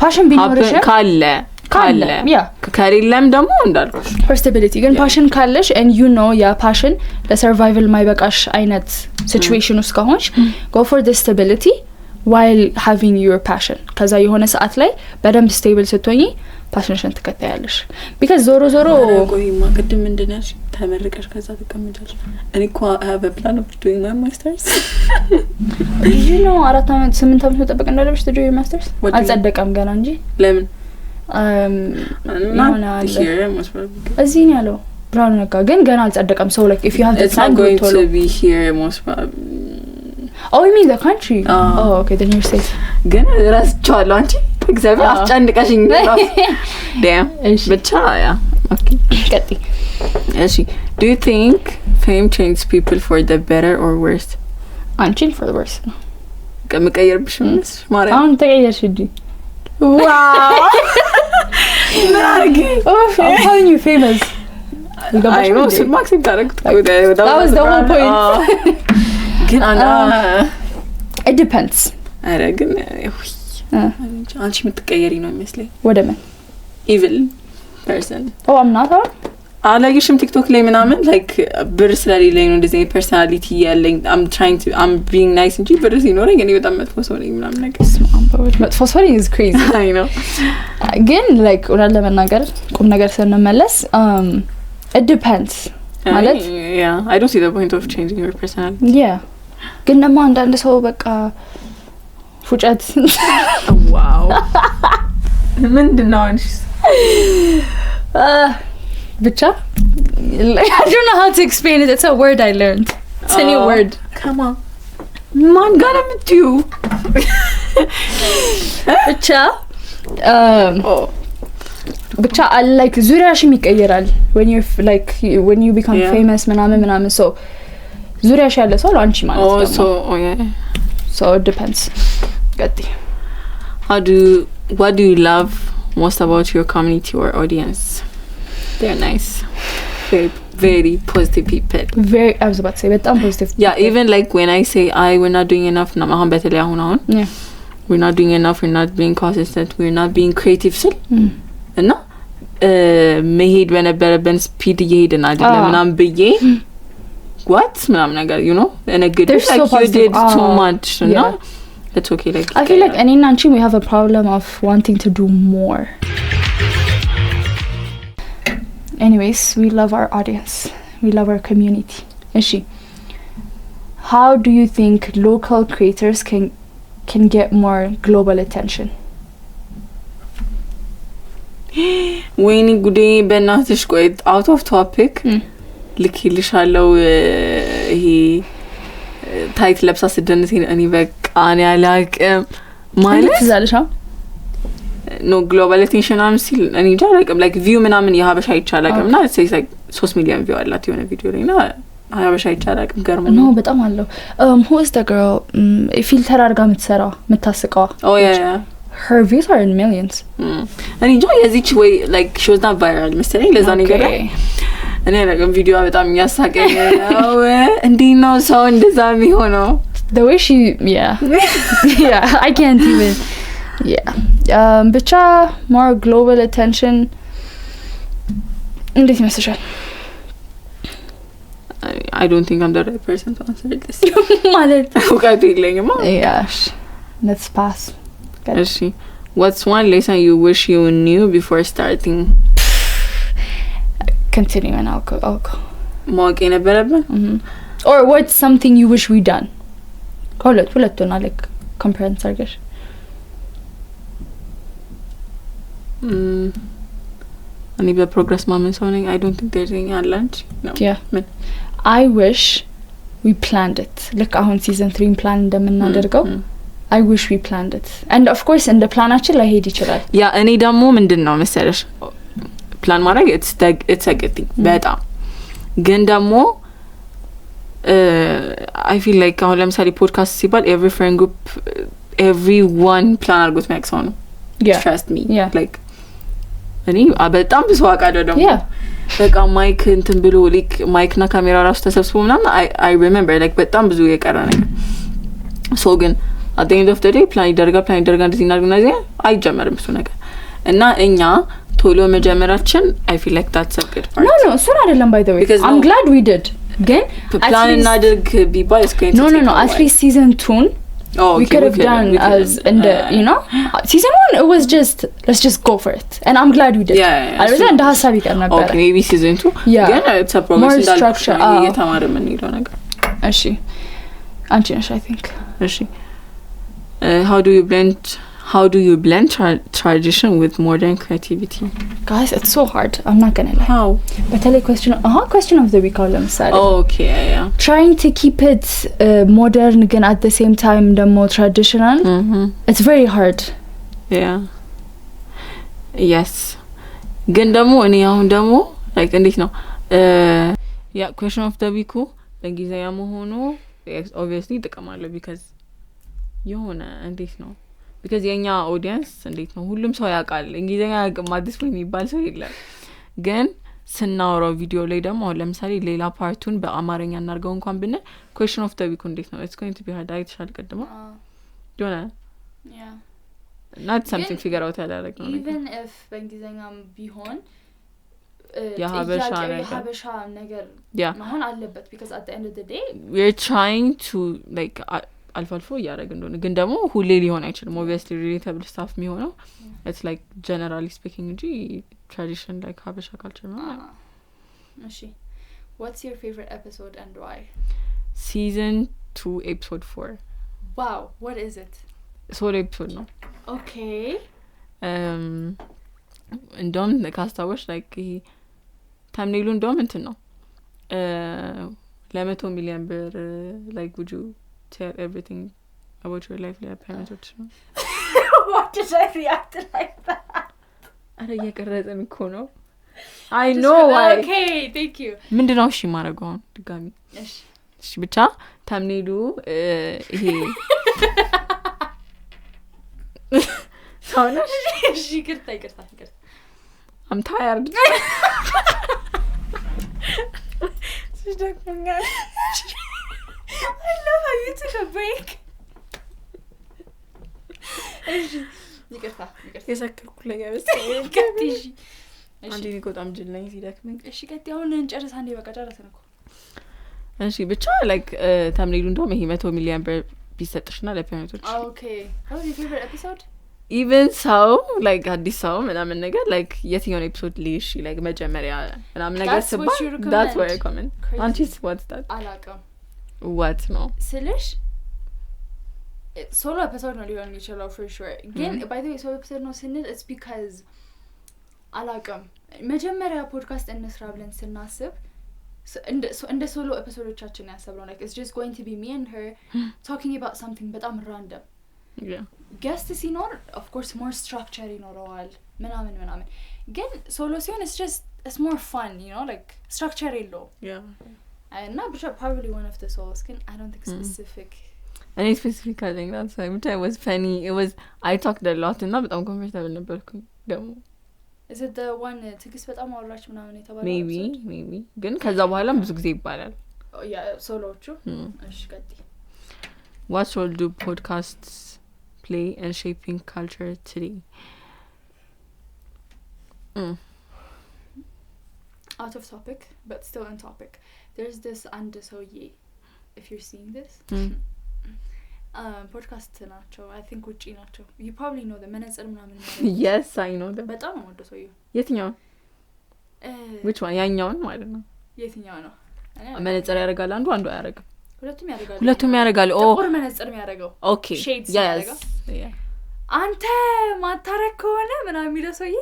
passion ቢኖርሽ ካለ yeah ከሌለም ደግሞ እንዳልኩሽ for stability ግን passion ካለሽ and you know ያ passion ለsurvival ማይበቃሽ አይነት situation ውስጥ ከሆንሽ go for the stability while having your passion ከዛ የሆነ ሰዓት ላይ በደንብ stable ስትሆኚ passionሽን ትከታያለሽ because ዞሮ ቆይማ ቅድም እንደነሽ ተመረቀሽ ከዛ ተቀምጫለሽ እኔ እኮ I have a plan of doing my masters you know 4 አመት 8 አመት መጠበቅ እንዳለብሽ to do your masters አልጸደቀም ገና እንጂ ለምን not here most probably እዚህ ነው ያለው ብራውን ነጋ ግን ገና አልጸደቀም so like if you have the time to be here most probably oh you mean the country oh okay then you're safe ግን ራስቻለሁ አንቺ እግዚአብሔር አስጨንቀሽኝ ነው damn ብቻ ያ okay ቀጥይ እሺ do you think fame changes people for the better or worse አንቺን for the worse ከመቀየርብሽ ምንስ ማርያም አሁን ተቀየርሽ እንጂ wow I'm calling you famous I know so Maxi direct that was the whole point ግን it depends አረ ግን አንቺ የምትቀየሪ ነው የሚመስለኝ ወደ ምን evil person oh I'm not አላየሽም ቲክቶክ ላይ ምናምን like ብር ስለሌለኝ ነው እንደዚህ personality ያለኝ I'm being nice እንጂ ብር ሲኖረኝ እኔ በጣም መጥፎ ሰው ነኝ ምናምን ነገር መጥፎ ሰው ነኝ is crazy I know ግን like ወላለ መናገር ቁም ነገር ስለነመለስ it depends ማለት yeah I don't see the point of changing your personality yeah ግን ደግሞ አንዳንድ ሰው በቃ ፉጨት wow ምንድነው አንቺ ብቻ I don't know how to explain it it's a word I learned it's a new word come on man gonna meet you ብቻ like ዙሪያሽም ይቀየራል when you like when you become famous ምናምን so ዙሪያሽ ያለ ሰው አንቺ ማለት ነው so yeah so it depends ቀጥይ what do you love most about your community or audience they're nice very very positive people very I was about to say በጣም positive yeah people. Even like when I say we're not doing enough na አሁን በተለይ አሁን yeah we're not doing enough we're not being consistent we're not being creative ስል እና መሄድ በነበረብን ስፒድ እየሄድን አይደለም ምናምን ብዬ what ምናምን ነገር you know and a good like so you did too much you know it's okay like I feel like any nanchi we have a problem of wanting to do more anyways we love our audience we love our community ishi how do you think local creators can get more global attention ወይኔ ጉዴ በእናትሽ ቆይ out of topic ልክልሻለው ይሄ ታይት ለብሳ ስደንት እኔ በቃ እኔ አላቅም ማለት ትዛለሽ no global attention am still እኔ ጃላቅም like view ምናምን የሀበሻ ይቻላልና it says like 3 ሚሊዮን view አላት የሆነ ቪዲዮ ላይ እና ሀበሻ ይቻላልም ገርሞ ነው በጣም አለው who is the girl ፊልተር አርጋ የምትሰራው የምታስቀዋ oh yeah her views are in millions. And enjoy የዚች way like she was not viral መሰለኝ ለዛ ነገር እኔ ነገር ቪዲዮ በጣም ያሳቀኝ ነው እንዴ ነው ሰው እንደዛ የሚሆነው the way she yeah I can't even ብቻ more global attention እንዴት ይመስልሻል? I don't think I'm the right person to answer this. ማለት እውቀቱ የለኝም yes let's pass. እሺ what's one lesson you wish you knew before starting? continue and I'll go ማወቅ የነበረብን or what's something you wish we done? ሁለቱና like compare አድርገሽ እኔ በፕሮግረስ ማመን ሰው ነኝ I don't think there's any lunch no yeah I wish we planned it like አሁን season 3 plan እንደምናደርገው I wish we planned it and of course in the planaችን ላይ ሄድ ይችላል ያ እኔ ደግሞ ምንድነው መሰለሽ ፕላን ማድረግ it's a good thing በጣም ግን ደግሞ I feel like አሁን ለምሳሌ ፖድካስት ሲባል every friend group everyone plan አድርጎት ማክሰው ነው trust me like እኔ በጣም ብዙ አውቃለሁ ደግሞ በቃ ማይክ እንትን ብሎ ሊክ ማይክና ካሜራ ራሱ ተሰብስቦ ምናምን I remember like በጣም ብዙ የቀረ ነገር so ግን at the end of the day plan ይደረጋ እንደዚህ እናድርግና እዚህ አይጀመርም እሱ ነገር እና እኛ ቶሎ መጀመራችን I feel like that's a good part no እሱ አይደለም by the way because I'm glad we did ግን plan እናድርግ ቢባል is going to no at least season 2 we could have done as in the you know season 1 it was just let's just go for it and I'm glad we did I was እንደ ሐሳብ ይቀር ነበር okay maybe season 2 ግን it's a progress structure እየተማረ ምን ይለው ነገር እሺ አንቺ ነሽ I think እሺ how do you blend tradition with modern creativity? Guys, it's so hard. I'm not gonna lie. How? But tell a question of the week all I'm sorry. Oh, okay, yeah. Trying to keep it modern again at the same time the more traditional. It's very hard. Yeah. Yes. ግን ደግሞ እኔ አሁን ደግሞ like እንዴት ነው yeah question of the week በእንግሊዝኛ መሆኑ obviously ጥቅማለሁ because የሆነ እንዴት ነው because የኛ audience እንዴት ነው ሁሉም ሰው ያውቃል እንግሊዘኛ ማዲስ ወይ የሚባል ሰው የለም ግን ስናወራው ቪዲዮ ላይ ደግሞ ለምሳሌ ሌላ ፓርቱን በአማርኛ እናርገው እንኳን ብንል question of the week እንዴት ነው it's going to be hard አይተሻል ቀድሞ ዶና yeah not something figure out ያላረግ ነው even if በእንግሊዘኛም ቢሆን የሀበሻ ነገር መሆን አለበት because at the end of the day we're trying to like አልፎ እያደረግ እንደሆነ ግን ደግሞ ሁሌ ሊሆን አይችልም obviously relatable stuff የሚሆነው it's like generally speaking እንጂ tradition like ሀበሻ culture ነው እሺ what's your favorite episode and why season 2 episode 4 wow what is it solo episode ነው okay እንደውም ካስታወሽ like ታምኔሉ እንደውም እንትን ነው ለ100 ሚሊዮን ብር like would you tell everything about your life like parents what did I react like that አረ እየቀረጽን እኮ ነው I know why okay thank you ምንድነው እሺ ማረጋው ድጋሚ እሺ ብቻ ታምኔሉ ይሄ ሳውና እሺ ይቅርታ I'm tired ሲደክመኛል I love how you took a break. ይቅርታ የሰከርኩ ላይ ያበስ ከቲጂ አንዴ ቆጣም ጅል ነኝ ሲደክመኝ እሺ ቀጥያውን እንጨርስ አንዴ በቃ ጨረስን እኮ እሺ ብቻ like ታምኔሉ እንደውም ይሄ 100 ሚሊዮን ብር ቢሰጥሽና ለፓረንቶች okay what was your favorite episode even so like አዲስ ሰው ምናምን ነገር like የትኛውን ኤፒሶድ ሊሽ like መጀመሪያ ምናምን ነገር ስባ that's what I recommend አንቺስ what's that አላውቅም what ነው ስልሽ ሶሎ ኤፒሶድ ነው ሊሆን የሚችለው for sure ግን by the way ሶሎ ኤፒሶድ ነው ስንል it's because አላውቅም መጀመሪያ ፖድካስት እንስራ ብለን ስናስብ እንደ ሶሎ ኤፒሶዶቻችን ያሰብነው like it's just going to be me and her talking about something በጣም random yeah guest ሲኖር of course more structure ይኖረዋል ምናምን ግን ሶሎ ሲሆን it's more fun you know like structure የለው yeah I'm not sure probably one of the solos can I don't think specific እኔ ስፔሲፊክ አለኝ that's why it was funny it was I talked a lot እና በጣም comfortable ነበርኩኝ ደግሞ is it the one ትግስት በጣም አወራች ምናምን የተባለው maybe ግን ከዛ በኋላ ብዙ ጊዜ ይባላል ያ ሶሎቹ እሺ ቀጥይ what role do podcasts play in shaping culture today out of topic but still on topic there's this and soye if you're seeing this podcast ናቸው I think ውጪ ናቸው you probably know them መነጽር ምናምን yes I know them በጣም ነው ወደ ሰውዬው የትኛው which one ያኛውን ማለት ነው የትኛው ነው መነጽር ያደርጋል አንዱ አያደርግም ሁለቱም ያደርጋሉ ጥቁር መነጽር የሚያደርገው okay yes አንተ ማታረክ ከሆነ ምናምን የሚለው ሰውዬ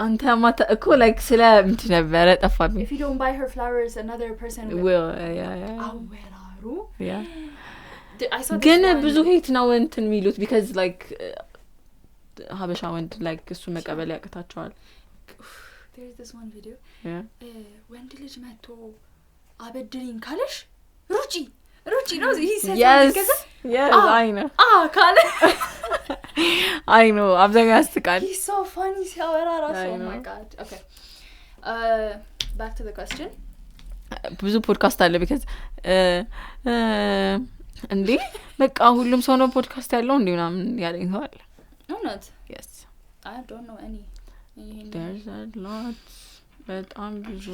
አንተ ማታ እኮ like ስለ እንትን ነበረ ጠፋብኝ if you don't buy her flowers another person will አወራሩ yeah ግን ብዙ ሄት ነው እንትን የሚሉት because like ሀበሻ ወንድ like እሱ መቀበል ያቅታቸዋል there's this one video ወንድ ልጅ መጥቶ አበድሪኝ ካለሽ ሩጪ ነው he said yes I know ካለ I know አብዛኛው ያስቃል he's so funny ሲያወራ ራሱ oh my god okay back to the question ብዙ ፖድካስት አለ because እንዴ በቃ ሁሉም ሰው ነው ፖድካስት ያለው እንዴ ምናምን ያለኝ ሰው አለ እውነት yes I don't know any there's a lot በጣም ብዙ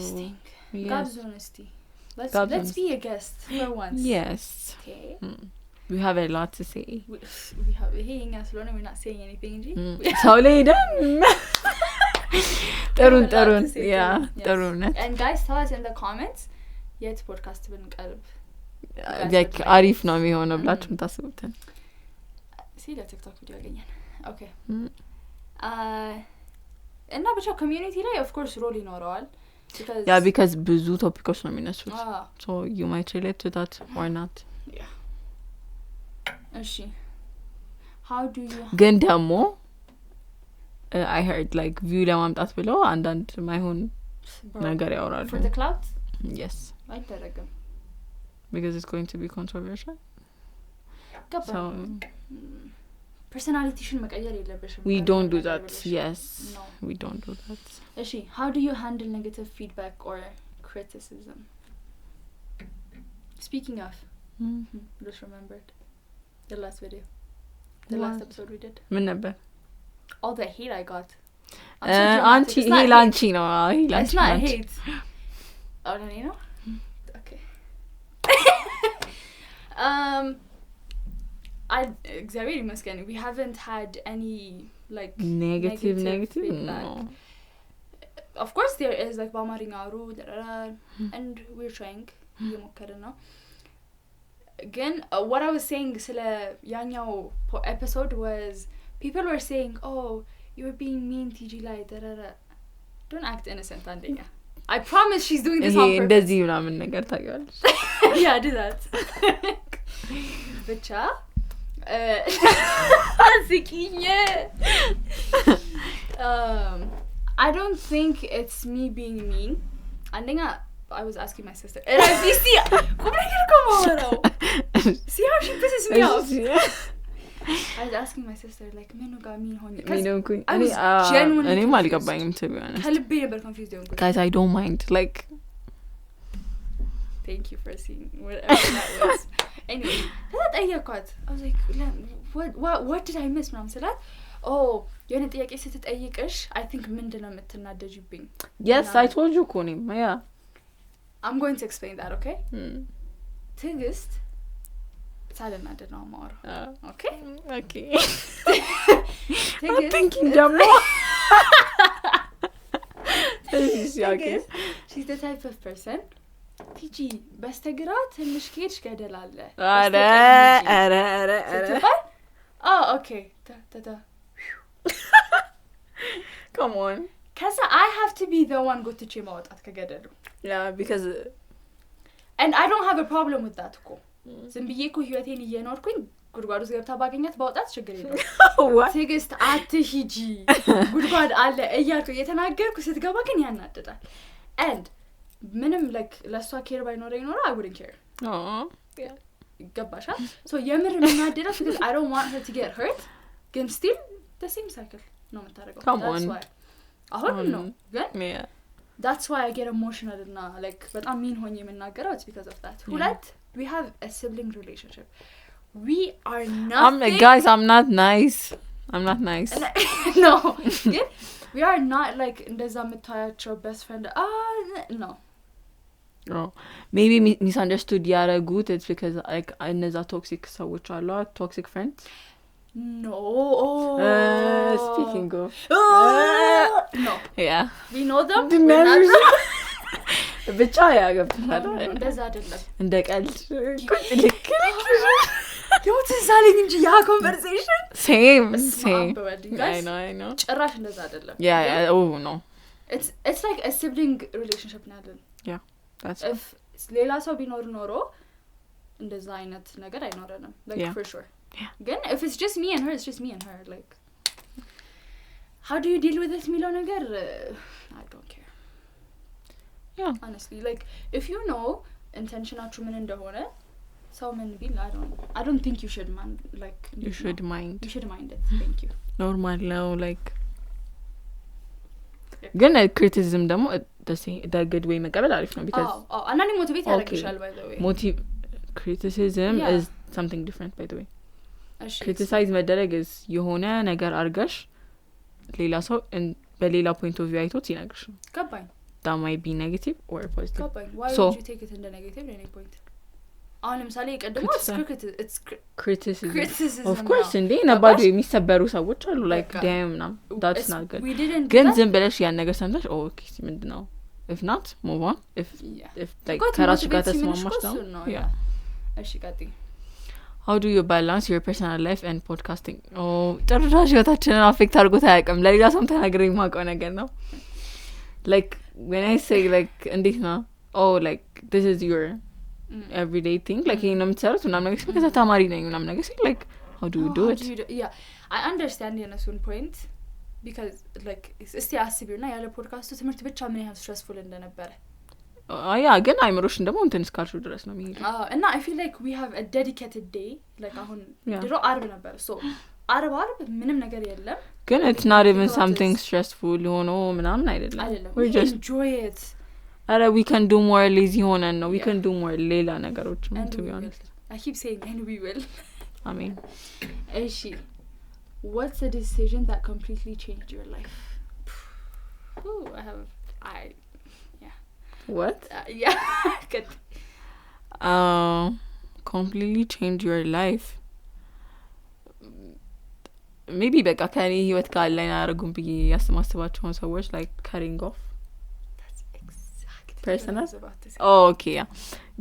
ጋብዙን እስቲ let's be a guest for once yes okay we have a lot to say we have hearing us alone we're not saying anything እንጂ ሰው ላይ ደም ጥሩን yeah ጥሩን and guys tell us in the comments yet podcast ብንቀርብ like አሪፍ ነው የሚሆነው ብላችሁም ታስቡትን see the TikTok video again okay እና ብቻ community ላይ of course role ይኖረዋል because ብዙ ቶፒኮች ነው የሚነሱት so you might relate to that or not yeah እሺ how do you ግን ደግሞ I heard like view ለማምጣት ብለው አንዳንድ ማይሆን ነገር ያወራሉ for the clout yes አይደረግም because it's going to be controversial so personalityሽን መቀየር የለብሽም we don't do that yes no. we don't do that እሺ how do you handle negative feedback or criticism speaking of just remembered the last video the last episode we did ምን ነበር all the hate I got anti ላንቺ ነው it's not hate oh no you know okay እግዚአብሔር ይመስገን we haven't had any like negative feedback. No. Of course there is like በአማርኛ አውሩ and we're trying እየሞከርን ነው ግን what I was saying ስለ ያኛው episode was people were saying oh you're being mean TG ላይ don't act innocent አንደኛ I promise she's doing this on purpose እንደዚህ ምናምን ነገር ታውቂዋለሽ yeah do that ብቻ አስቂኝ I don't think it's me being mean አንደኛ I was asking my sister and I see see how she pisses me off I was asking my sister like menu got mean ሆኜ I was genuinely እኔም አልገባኝም to be honest ከልቤ ነበር confused ሆንኩ guys I don't mind like thank you for seeing whatever that was anyway ጠየኳት I was like what did I miss ምናምን ስላት oh የሆነ ጥያቄ ስትጠይቅሽ I think ምንድነው የምትናደጂብኝ yes I told you ኮኔም yeah I'm going to explain that okay ትግስት ሳልናደድ ነው ማወራ okay I'm thinking ደግሞ she's the type of person ቲጂ በስተግራ ትንሽ ከሄድሽ ገደል አለ አረ oh okay come on ከዛ I have to be the one ጎትቼ ማውጣት ከገደሉ yeah because and I don't have a problem with that እኮ ዝም ብዬ እኮ ህይወቴን እየኖርኩኝ ጉድጓድ ውስጥ ገብታ ባገኛት ባውጣት ችግር የለውም ትግስት አትሂጂ ጉድጓድ አለ እያልኩ እየተናገርኩ ስትገባ ግን ያናድዳል and ምንም like ለሷ ኬር ባይኖረኝ ኖሮ I wouldn't care oh yeah ገባሻ so የምር የምናደረው because I don't want her to get hurt ግን still the same cycle ነው የምታደርገው that's why አሁን ነው ግን that's why I get emotional እና like በጣም mean ሆኜ የምናገረው it's because of that ሁለት we have a sibling relationship we are not guys I'm not nice no yeah we are not like እንደዛ የምታያቸው best friend no maybe misunderstood ያረጉት it's because like እነዛ toxic ሰዎች አሉ toxic friends no speaking of no yeah we know them ብቻ ያገብታል እንደዛ አይደለም እንደ ቀልድ ልክ ትዛለኝ እንጂ ያ conversation same I know ጭራሽ እንደዛ አይደለም yeah oh no it's like a sibling relationship ነው አይደል yeah that's if ሌላ ሰው ቢኖር ኖሮ እንደዛ አይነት ነገር አይኖርንም like for sure ግን if it's just me and her it's just me and her like how do you deal with this ሚለው ነገር I don't care yeah honestly like if you know intentionaችሁ ምን እንደሆነ so ምን ቢል I don't think you should like you should mind it thank you normal now like ግን criticism ደግሞ the good way መቀበል አሪፍ ነው because አንዳንዴ motivate ያደርግሻል by the way criticism is something different by the way criticize መደረግ is የሆነ ነገር አርገሽ ሌላ ሰው በሌላ point of view አይቶት ይነግርሽ ገባኝ that might be negative or positive ገባኝ why would you take it in the negative at any point አሁን ለምሳሌ ቀድሞ it's criticism of course እንዴ ነባዶ የሚሰበሩ ሰዎች አሉ like damn no that's not good ግን ዝም ብለሽ ያን ነገር ሰምተሽ okay ምንድነው if not move on if like ከራስሽ ጋር ተስማማሽ ነው እሺ ቀጥይ how do you balance your personal life and podcasting ጭራሽ ህይወታችንን አፌክት አድርጎት አያውቅም ለሌላ ሰው ተናግሬ የማውቀው ነገር ነው like when I say like እንዴት ነው like this is your everyday thing like ይሄን ነው የምትሰሩት ምናምን ነገር because ተማሪ ነኝ ምናምን ነገር like how do you do it yeah I understand የነሱን point because like እስቲ አስቢውና ያለ ፖድካስቱ ትምህርት ብቻ ምን ያህል stressful እንደነበረ ያ ግን አይምሮሽን ደግሞ እንትን እስካልሽው ድረስ ነው የሚሄደው እና I feel like we have a dedicated day like አሁን ድሮ አርብ ነበር so አርብ ምንም ነገር የለም ግን it's not even something stressful ሆኖ ምናምን አይደለም we just enjoy it we can do more lazy ሆነን ነው we can do more ሌላ ነገሮች to be honest I keep saying and we will I mean Aishi what's a decision that completely changed your life what yeah good completely changed your life maybe በቃ ከኔ ህይወት ጋር ላይ አያረጉም ብዬ ያስማስባቸው ሰዎች like cutting off personal okay yeah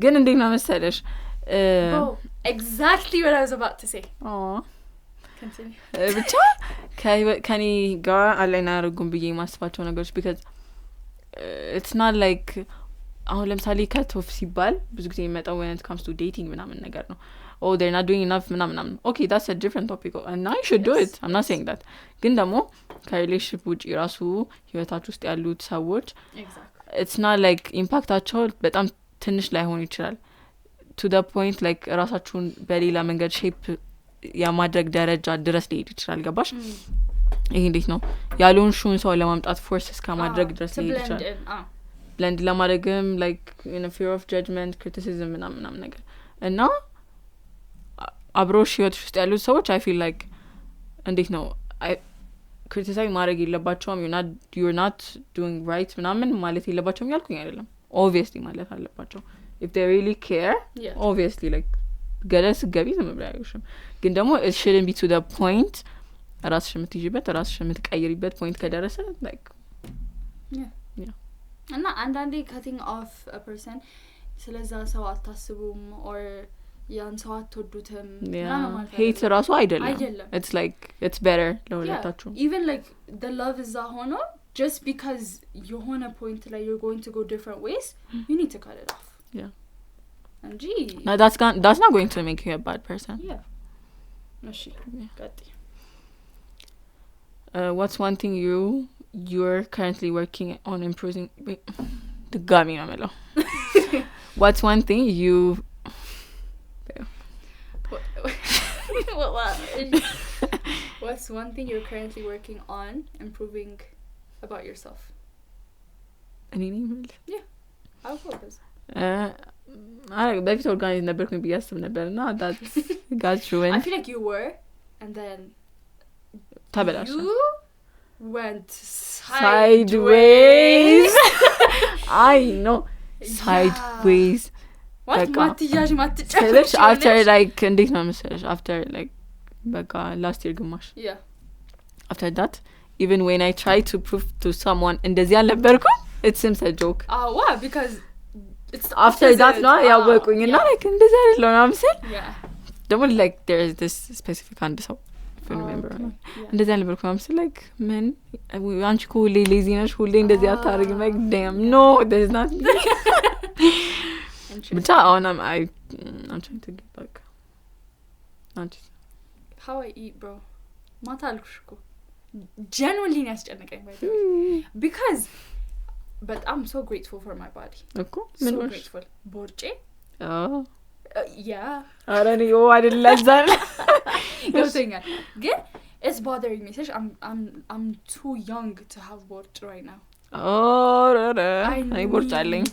ግን እንዴት ነው መሰለሽ exactly what I was about to say continue ብቻ ከኔ ጋር አላይና አያረጉም ብዬ ማስባቸው ነገሮች because it's not like አሁን ለምሳሌ cut off ሲባል ብዙ ጊዜ የሚመጣው when it comes to dating ምናምን ነገር ነው they're not doing enough ምናምን okay that's a different topic and I should do it I'm not saying that ግን ደግሞ ከሪሌሽንሺፕ ውጪ ራሱ ህይወታችሁ ውስጥ ያሉት ሰዎች it's not like ኢምፓክታቸው በጣም ትንሽ ላይሆን ይችላል to the point like ራሳችሁን በሌላ መንገድ ሼፕ ያማድረግ ደረጃ ድረስ ሊሄድ ይችላል ገባሽ ይሄ እንዴት ነው ያሉንሹን ሰው ለማምጣት ፎርስ እስከማድረግ ድረስ ሊሄድ ይችላል blend ለማድረግም like in a fear of judgment criticism ምናምን ነገር እና አብሮሽ ህይወት ውስጥ ያሉት ሰዎች I feel like እንዴት ነው criticize ማድረግ የለባቸውም you're not doing right ምናምን ማለት የለባቸውም ያልኩኝ አይደለም obviously ማለት አለባቸው if they really care obviously like ገለስ ገቢ ተመብራዩሽም ግን ደግሞ it shouldn't be to the point ራስሽ የምትይዥበት ራስሽ የምትቀይሪበት point ከደረሰ like yeah እና አንዳንዴ cutting off a person ስለዛ ሰው አታስቡም or ያን ሰው አትወዱትም ማለት hate ራሱ አይደለም it's like it's better ለሁለታችሁ even like the love is ሆኖ just because የሆነ point ላይ you're going to go different ways you need to cut it off and no that's not going to make you a bad person እሺ ቀጥይ what's one thing you're currently working on improving ድጋሚ ነው የምለው what's one thing What's one thing you're currently working on improving about yourself? እኔ ነኝ ማለት I'll focus. በፊት ኦርጋናይዝ ነበርኩኝ ብዬ አስብ ነበርና that got ruined. I feel like you were and then ተበላሽ you went sideways. I know sideways. What? ማትያዥ ማትጨርሽ after like እንዴት ነው መሰለሽ after like በቃ last year ግማሽ after that even when I try to prove to someone እንደዚህ አልነበርኩም it seems a joke. Why? Because it's after that ነው ያወቁኝና like እንደዚህ አይደለም አምሰል ደግሞ like there is this specific አንድ ሰው if you remember እንደዚህ አልነበርኩም አምሰል like man አንቺ እኮ ሁሌ lazy ነሽ ሁሌ እንደዚህ አታረጊም like damn no that is not me. ብቻ አሁን I'm trying to get back. How I eat, bro. ማታ አልኩሽ እኮ genuinely ያስጨነቀኝ by the way because but I'm so grateful for my body. እኮ ምን ነው grateful ቦርጬ yeah አረኒ አይደለም ዛሬ ገብቶኛል ግን it's bothering me. I'm too young to have ቦርጭ right now. I ቦርጭ አለኝ.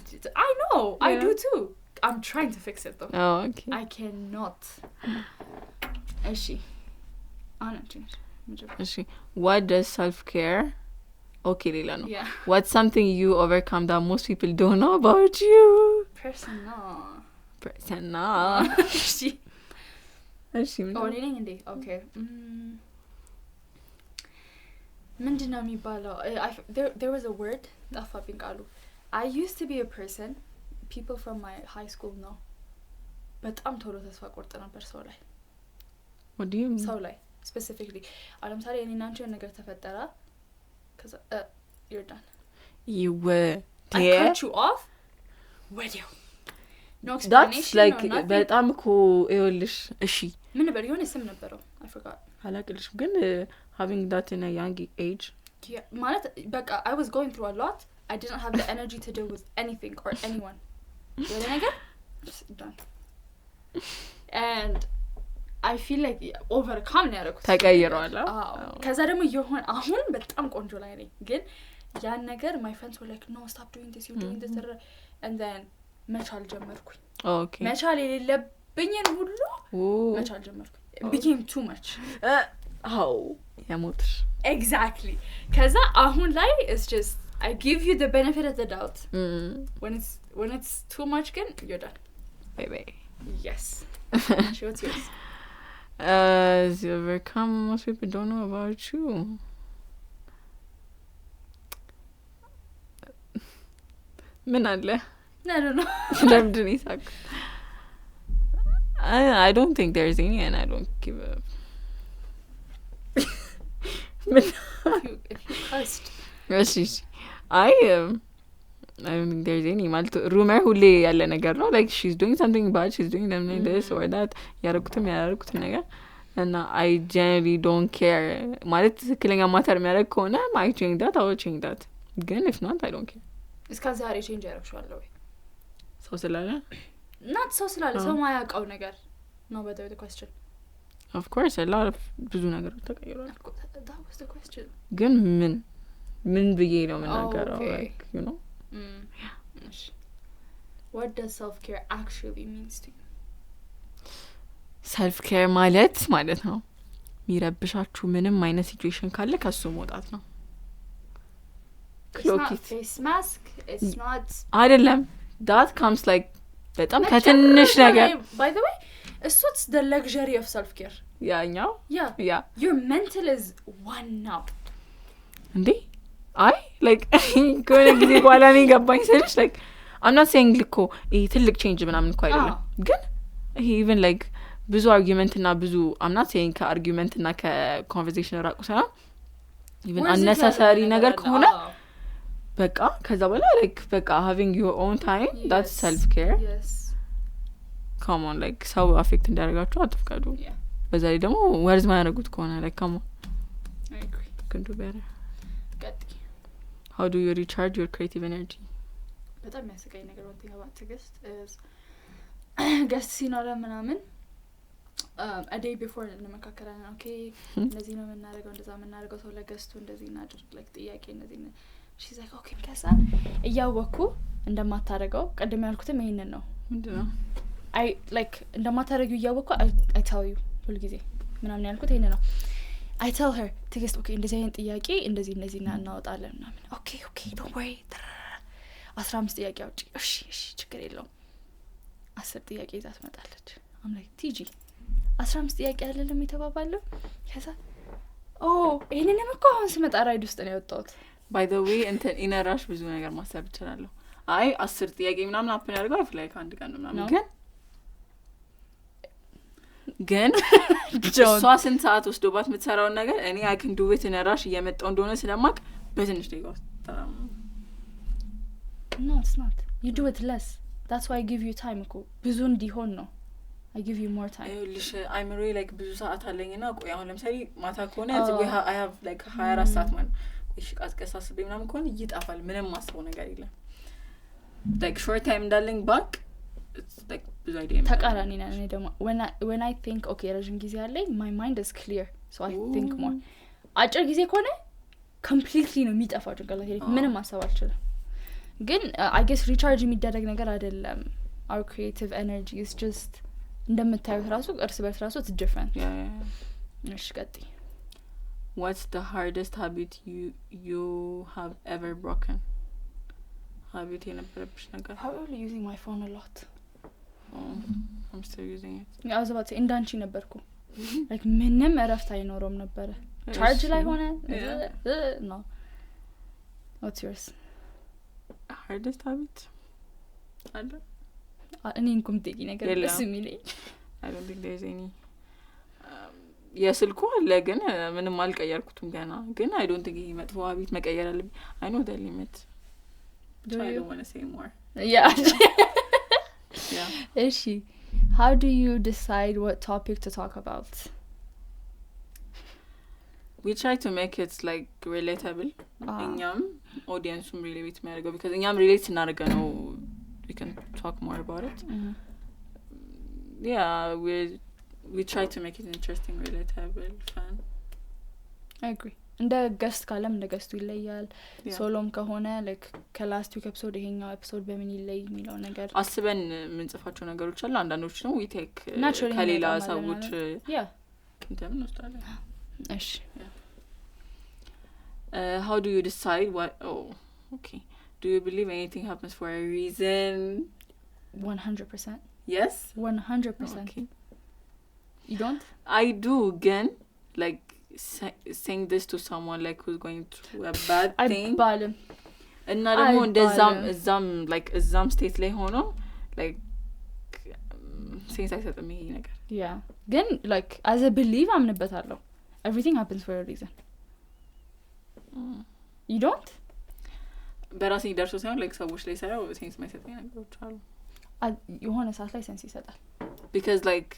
I know I do too. I'm trying to fix it though. Okay. I cannot. እሺ what does self-care ሌላ ነው what's something you overcome that most people don't know about you? personal እሺ እኔ ነኝ እንዴ okay ምንድነው የሚባለው there was a word ጠፋብኝ ቃሉ. I used to be a person people from my high school know በጣም ቶሎ ተስፋ ቆርጥ ነበር ሰው ላይ. what do you mean? ሰው ላይ specifically ለምሳሌ እኔና አንቺ ነገር ተፈጠረ cuz you're done. You were I cut you off ወዲያው no explanation. That's like በጣም እኮ ይኸውልሽ እሺ ምን ነበር የሆነ ስም ነበረው I forgot. አላቅልሽ ግን having that in a young age ማለት በቃ I was going through a lot. I didn't have the energy to deal with anything or anyone. የሆነ ነገር done. And I feel like overcome ያደረኩት ተቀይሯል. ከዛ ደግሞ የሆነ አሁን በጣም ቆንጆ ላይ ነኝ ግን ያን ነገር my friends were like no stop doing this you're doing this and then መቻል ጀመርኩኝ. Okay. መቻል የሌለብኝን ሁሉ መቻል ጀመርኩኝ. It became too much. how ያሞትሽ exactly. ከዛ አሁን ላይ it's just I give you the benefit of the doubt. When it's too much then you're done. Bye. Yes. What's yours? You overcome most people don't know about you. ምን አለ? I don't know. ለምንድን ይሳቅ? I don't think there's any and I don't give a if you cursed. Yes. I don't think there's any ማለት rumor ሁሌ ያለ ነገር ነው like she's doing something bad she's doing them like this or that ያረኩትም ነገር and I generally don't care ማለት ትክክለኛ ማተር የሚያደርግ ከሆነ I change that I will change that ግን if not I don't care. እስከ ዛሬ change ያደርግሻል ወይ? ሰው ስላለ not ሰው ስላለ ሰው ማያውቀው ነገር ነው better the question. Of course a lot of ብዙ ነገሮች ተቀይሯል. That was the question. ግን ምን ብዬ ነው የምናገረው like you know. Yeah. What does self-care actually means to you? self-care ማለት ነው የሚረብሻችሁ ምንም አይነት ሲቹዌሽን ካለ ከሱ መውጣት ነው. It's not face mask. It's not አይደለም that comes like በጣም ከትንሽ ነገር. By the way it's the luxury of self-care. Yeah. Your mental is one now. እንዴ አይ like ከሆነ ጊዜ በኋላ ነው ገባኝ ስልሽ like I'm not saying ልኮ ትልቅ change ምናምን እኮ አይደለም ግን even like ብዙ argument እና ብዙ I'm not saying ከargument እና ከconversation ራቁ ሳይሆን even unnecessary ነገር ከሆነ በቃ ከዛ በኋላ like በቃ having your own time that's self-care. Yes. come on like ሰው affect እንዳደረጋችሁ አትፍቀዱ. በዛ ላይ ደግሞ ወርዝ ማያደርጉት ከሆነ like come on I agree. can do better. Good. How do you recharge your creative energy? በጣም የሚያስቀኝ ነገር one thing about Tigist is guest ሲኖረ ምናምን a day before እንመካከራለን ኦኬ እንደዚህ ነው የምናደርገው እንደዛ የምናደርገው ሰው ለገስቱ እንደዚህ እናድርግ like ጥያቄ እንደዚህ she's like okay ከዛ እያወኩ እንደማታረገው ቀድም ያልኩትም ይሄንን ነው ምንድነው I like እንደማታረጊው እያወኩ I tell you ሁሉ ጊዜ ምናምን ያልኩት ይሄንን ነው I tell her ትግስት okay እንደዚህ አይነት ጥያቄ እንደዚህ እናወጣለን ምናምን okay don't worry 15 ጥያቄ አውጪ እሺ ችግር የለውም 10 ጥያቄ ይዛ ትመጣለች I'm like TG 15 ጥያቄ አይደለም የተባባለው ከዛ ይሄንንም እኮ አሁን ስመጣ ራይድ ውስጥ ነው ያወጣሁት by the way እንትን ኢነራሽ ብዙ ነገር ማሰብ ይችላል 10 ጥያቄ ምናምን አፕን ያርጋው ፍላይ አንድ ቀን ምናምን ግን እሷ ስንት ሰዓት ወስዶባት የምትሰራውን ነገር እኔ I can do it ኢነራሽ እየመጣው እንደሆነ ስለማቅ በትንሽ ደቂቃ ውስጥ No it's not you do it less that's why I give you time እኮ ብዙ እንዲሆን ነው I give you more time I'm really like ብዙ ሰዓት አለኝና ቆይ አሁን ለምሳሌ ማታ ከሆነ I have like 24 ሰዓት ማለት እሺ አስቀሳስበ ምናምን ከሆነ ይጣፋል ምንም ማስበው ነገር የለም like short time እንዳለኝ back it's like ብዙ idea ተቃራኒ ነኝ እኔ ደግሞ when I think okay ረጅም ጊዜ አለኝ my mind is clear so I think more አጭር ጊዜ ከሆነ completely ነው የሚጠፋው ጭንቅላቴ ምንም ማሰብ አልችልም ግን I guess recharge የሚደረግ ነገር አይደለም our creative energy is just እንደምታዩት ራሱ እርስ በርስ ራሱ it's different እሺ ቀጥይ what's the hardest habit you have ever broken habit የነበረብሽ ነገር probably using my phone a lot I'm still using it I was about to say እንዳንቺ ነበርኩ like ምንም እረፍት አይኖርም ነበር charge ላይ ሆነ no what's yours hardest habit አለ እኔ እንኩም ጥቂ ነገር ደስ የሚለኝ I don't think there's any የስልኩ አለ ግን ምንም አልቀየርኩትም ገና ግን I don't think መጥፎ habit መቀየር አለብኝ I know the limit so I don't want to say more yeah yeah እሺ how do you decide what topic to talk about we try to make it like relatable እኛም audience-ም relate የሚያደርገው because እኛም relate ስናደርገው ነው we can talk more about it yeah we try to make it interesting relatable fun I agree እንደ ገስት ካለም እንደ ገስቱ ይለያል ሶሎም ከሆነ like ከላስት ዊክ ኤፒሶድ ይሄኛው ኤፒሶድ በምን ይለይ የሚለው ነገር አስበን ምንጽፋቸው ነገሮች አሉ አንዳንዶች ነው we take ከሌላ ሰዎች እንደምን ወስዳለን እሺ how do you decide what okay do you believe anything happens for a reason 100% yes 100% okay you don't I do again like saying this to someone like who's going through a bad thing እና ደግሞ እንደዛም like exam state ላይ ሆኖ like sense አይሰጥም ይሄ ነገር yeah ግን like as a believe አምንበታለሁ everything happens for a reason you don't በራሴ ደርሶ ሳይሆን like ሰዎች ላይ ሳይው ሴንስ ማይሰጠኝ ነገሮች አሉ የሆነ ሰዓት ላይ ሴንስ ይሰጣል because like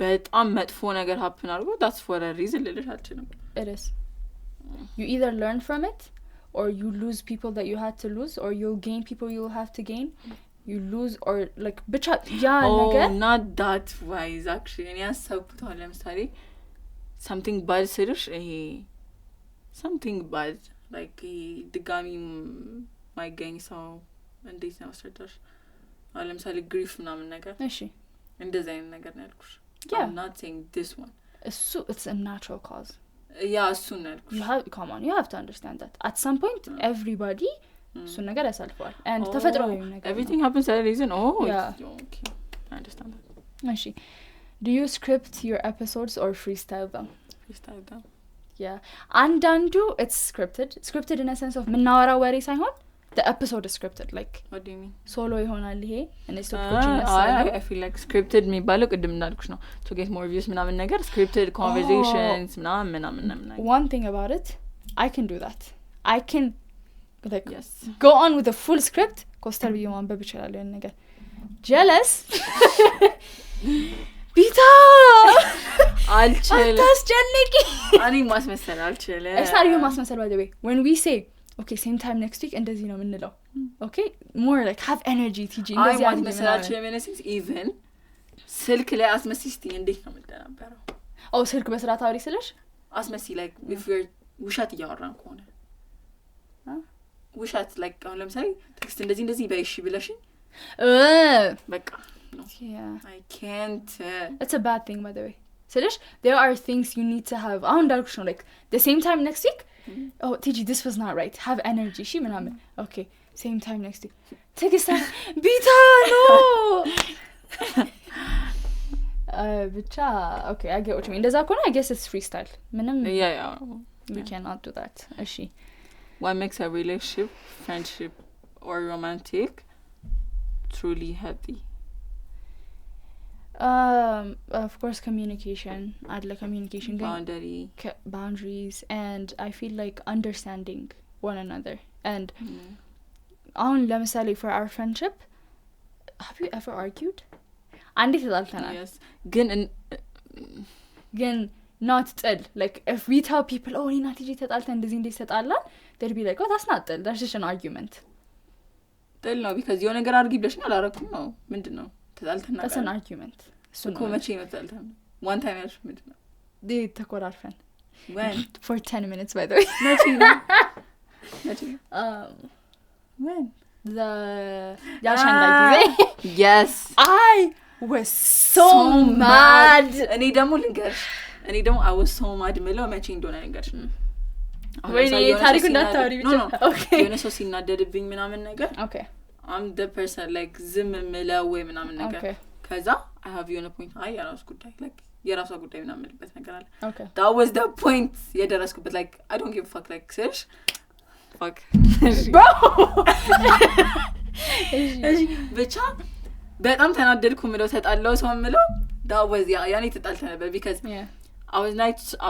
በጣም መጥፎ ነገር happen አድርጎ that's for a reason ልልሽ አልችልም it is you either learn from it or you lose people that you had to lose or you gain people you will have to gain you lose or like ብቻ ያ ነገር not that wise actually እኔ ያሰብኩት አለ ለምሳሌ something bad ስልሽ ይሄ something bad like ድጋሚ ማይገኝ ሰው እንዴት ነው አስረዳሽ አለ ለምሳሌ grief ምናምን ነገር እሺ እንደዛ አይነት ነገር ነው ያልኩሽ I'm not saying this one so it's a natural cause yeah እሱ ነው ያልኩሽ come on you have to understand that at some point everybody እሱ ነገር ያሳልፈዋል and ተፈጥሯዊ ነገር everything happens for a reason okay I understand that እሺ do you script your episodes or freestyle them yeah አንዳንዱ it's scripted in a sense of ምናወራው ወሬ ሳይሆን the episode is scripted like what do you mean solo ይሆናል ይሄ እኔ ስቶፕኮች ይነሳሉ I feel like scripted የሚባለው ቅድም እንዳልኩሽ ነው to get more views ምናምን ነገር scripted conversations ምናምን one thing about it I can do that I can like yes go on with the full script ኮስተር ብዬ ማንበብ እችላለሁ ያን ነገር jealous ቢታ አልችልም አታስጨንቂ እኔ ማስመሰል አልችልም it's not even ማስመሰል by the way when we say okay same time next week እንደዚህ ነው የምንለው okay more like have energy TG እንደዚህ ማስመሰል አልችልም in a sense even ስልክ ላይ አስመስስቲ እንዴት ነው የምትነበረው? ስልክ በስርዓት አውሪ ስለሽ አስመሲ like if you're ውሻት እያወራን ከሆነ ውሻት like አሁን ለምሳሌ ቴክስት እንደዚህ በይሽ ብለሽኝ በቃ no I can't it's a bad thing by the way ስለሽ there are things you need to have አሁን እንዳልኩሽ ነው like the same time next week TG this was not right have energy she ምናምን okay same time next week ቴክስት ቢታ no ብቻ okay I get what you mean እንደዛ ከሆነ I guess it's freestyle ምንም yeah we cannot do that እሺ what makes a relationship friendship or romantic truly healthy? Of course communication add like communication boundaries and I feel like understanding one another and on ለምሳሌ for our friendship have you ever argued አንዴ ተጣልተናል yes ግን not ጥል like if we tell people oh not TG ተጣልተን እንደዚህ ተጣላን they'll be like oh that's not ጥል that's just an argument ጥል ነው because የሆነ ነገር አድርጊ ብለሽ ነው አላረኩም ነው ምንድነው ተጣልተን that's an argument እኮ መቼ ነው ተጣልተን one time ያልሽ ምንድነው ተኮራርፈን when for 10 minutes by the way መቼ when the ያሻንዳ ጊዜ yes I was so mad እኔ ደግሞ I was so mad ምለው መቼ እንደሆነ ነገር ወይ ታሪኩ እንዳታወሪ ብቻ okay የሆነ ሰው ሲናደድብኝ ምናምን ነገር okay I'm the person like ዝም ምለው ወይ ምናምን ነገር ከዛ I have you on a point የራስ ጉዳይ like የራሷ ጉዳይ ምናምን ልበት ነገር አለ okay that was the point የደረስኩበት like I don't give a fuck like search fuck bro ብቻ በጣም ተናደድኩ ምለው ተጣላው ሰው ምለው that was ያኔ ተጣልተ ነበር because I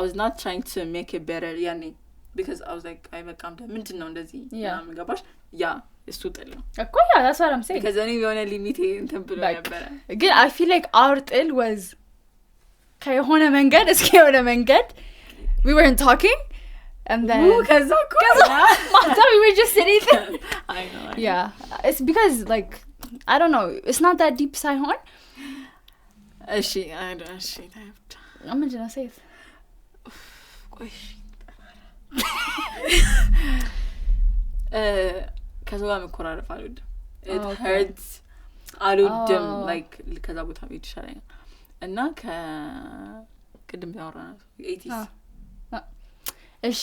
was not trying to make it better ያኔ because I was like I በቃም ምንድነው እንደዚህ ምናምን ገባሽ እሱ ጥል ነው እኮ that's what I'm saying because እኔ የሆነ ሊሚት እንትን ብሎ ነበር ግን I feel like our ጥል was ከሆነ መንገድ እስከ የሆነ መንገድ we weren't talking and then cuz we were just sitting I know yeah it's because like I don't know it's not that deep ሳይሆን እሺ I don't see that I'm gonna say it ከዛ መኮራረፍ አልወድም it hurts አልወድም like ከዛ ቦታ ቤት ይሻለኛል እና ከቅድም ያወራነው 80s እሺ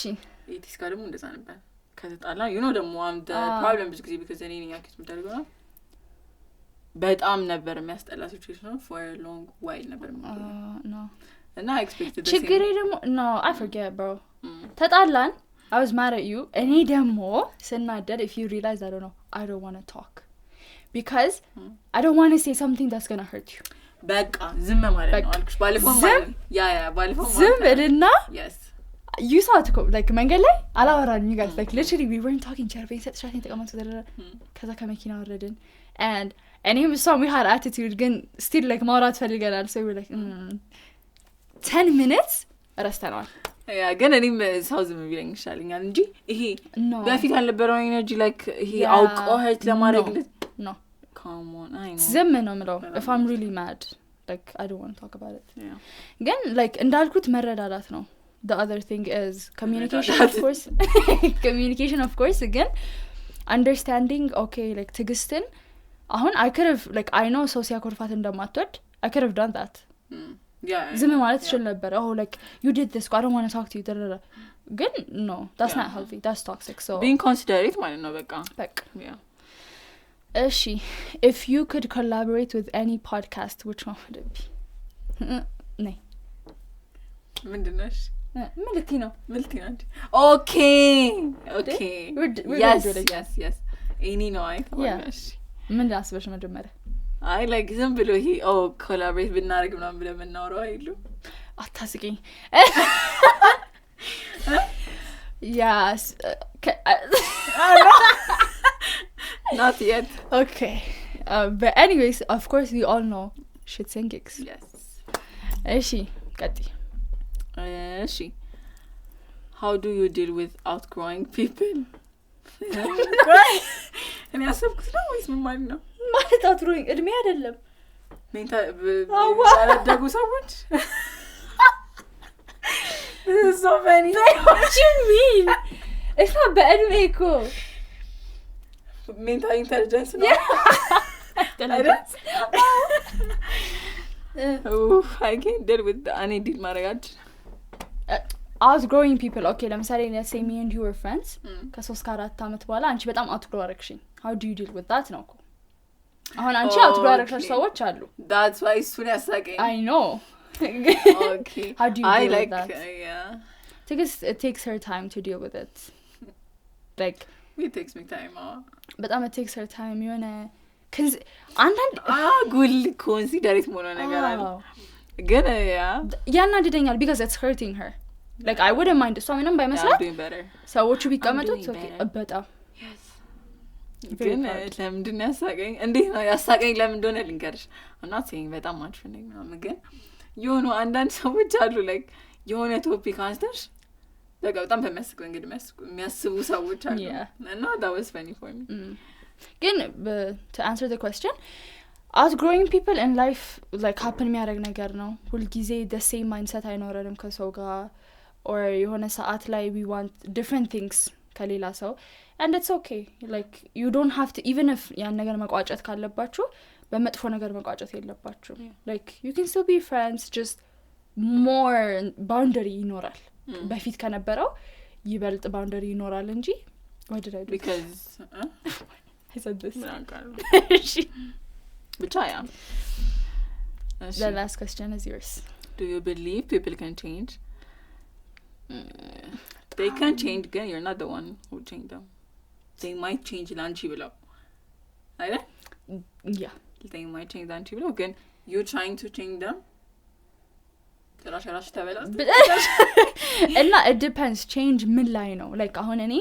80s ጋር ደግሞ እንደዛ ነበር ከተጣላ you know ደግሞ am the problem ብዙ ጊዜ because እኔ ነኝ አክቲቭ የምታደርገው ነው በጣም ነበር የሚያስጠላ situation for a long while ነበር no and I expected ችግሬ ደግሞ no I forget bro ተጣላን I was mad at you እኔ ደግሞ ስናደድ if you realize I don't want to talk because I don't want to say something that's going to hurt you በቃ ዝም ማለት ነው አልኩሽ ባለፈው ማለት ባለፈው ማለት ዝም እልና yes you saw it like መንገድ ላይ አላወራንም you guys like literally we weren't talking ቸርቤ ሰጥሻት ተቀመጡ ከዛ ከመኪና ወረድን and እኔም እሷም we had attitude ግን still like ማውራት ፈልገናል so we were like 10 minutes ረስተናል ግን እኔም ሰው ዝም ቢለኝ ይሻለኛል እንጂ ይሄ በፊት ያልነበረው ኤነርጂ like ይሄ አውቀው hurt ለማድረግ no come on I know ዝም ነው የምለው if I'm really mad like I don't want to talk about it ግን like እንዳልኩት መረዳዳት ነው the other thing is communication of course again understanding okay like ትግስትን አሁን I could have like I know so ሲያኮርፋት እንደማትወድ I could have done that ዝም ማለት ይችላል ነበር oh like you did this I don't want to talk to you ግን no that's not healthy that's toxic so being considerate ማለት ነው በቃ እሺ if you could collaborate with any podcast which one would it be ነይ ምንድነሽ ምልቲ ነው okay we're yes any ነው አይተዋለሽ ምን አስበሽ መጀመሪያ I like ዝም ብሎ ይሄ collaborate ብናደርግ ምናምን ብለን የምናወራው አይሉ አታስቂኝ yes not yet okay but anyways of course we all know shits and gigs yes እሺ ቀጥይ እሺ how do you deal with outgrowing people እኔ አሰብኩት ነው ወይስ ምን ማለት ነው ማለት አትሮኝ እድሜ አይደለም ሜንታ ያላደጉ ሰዎች so funny. What you mean? It's not በእድሜ እኮ ሜንታል ኢንተሊጀንስ ነው I can't deal with that. እኔ ዲል ማድረጋች outgrowing people. Okay, ለምሳሌ let's say me and you were friends ከ3-4 አመት በኋላ አንቺ በጣም outgrow አረግሽኝ. How do you deal with that ነው እኮ አሁን አንቺ outgrow አረግሽ ሰዎች አሉ. That's why እሱን ያሳቀኝ. I know. Okay. How do you deal with that? Yeah. It takes her time to deal with it. Like it takes me time. በጣም it takes her time የሆነ cuz አንዳንድ ጉል ኮንሲደሬት ሞኖ ነገር አለ ግን ያናድደኛል because it's hurting her. Like I wouldn't mind እሷ ምንም ባይመስላት ሰዎቹ ቢቀመጡት ኦኬ በጣም ግን ለምንድን ነው ያሳቀኝ እንዴት ነው ያሳቀኝ ለምን እንደሆነ ልንገርሽ እና saying በጣም ማንሽነኝ ምናምን ግን የሆኑ አንዳንድ ሰዎች አሉ like የሆነ ቶፒክ አንስተሽ በቃ በጣም በሚያስቅ እንግዲህ የሚያስቡ ሰዎች አሉ እና that was funny for me. ግን to answer the question, outgrowing people in life like happen የሚያደርግ ነገር ነው ሁሉ ጊዜ the same mindset አይኖረንም ከሰው ጋር or የሆነ ሰዓት ላይ we want different things ከሌላ ሰው and it's okay like you don't have to even if ያን ነገር መቋጨት ካለባችሁ በመጥፎ ነገር መቋጨት የለባችሁ like you can still be friends just more boundary ይኖራል በፊት ከነበረው ይበልጥ boundary ይኖራል እንጂ what did I do because I said this but yeah the last question is yours. Do you believe people can change? They can change again. You're not the one who changed them. They might change lanchi below. Right? Yeah. They might change lanchi below. Again, you're trying to change them. እና it depends change ምን ላይ ነው like አሁን እኔ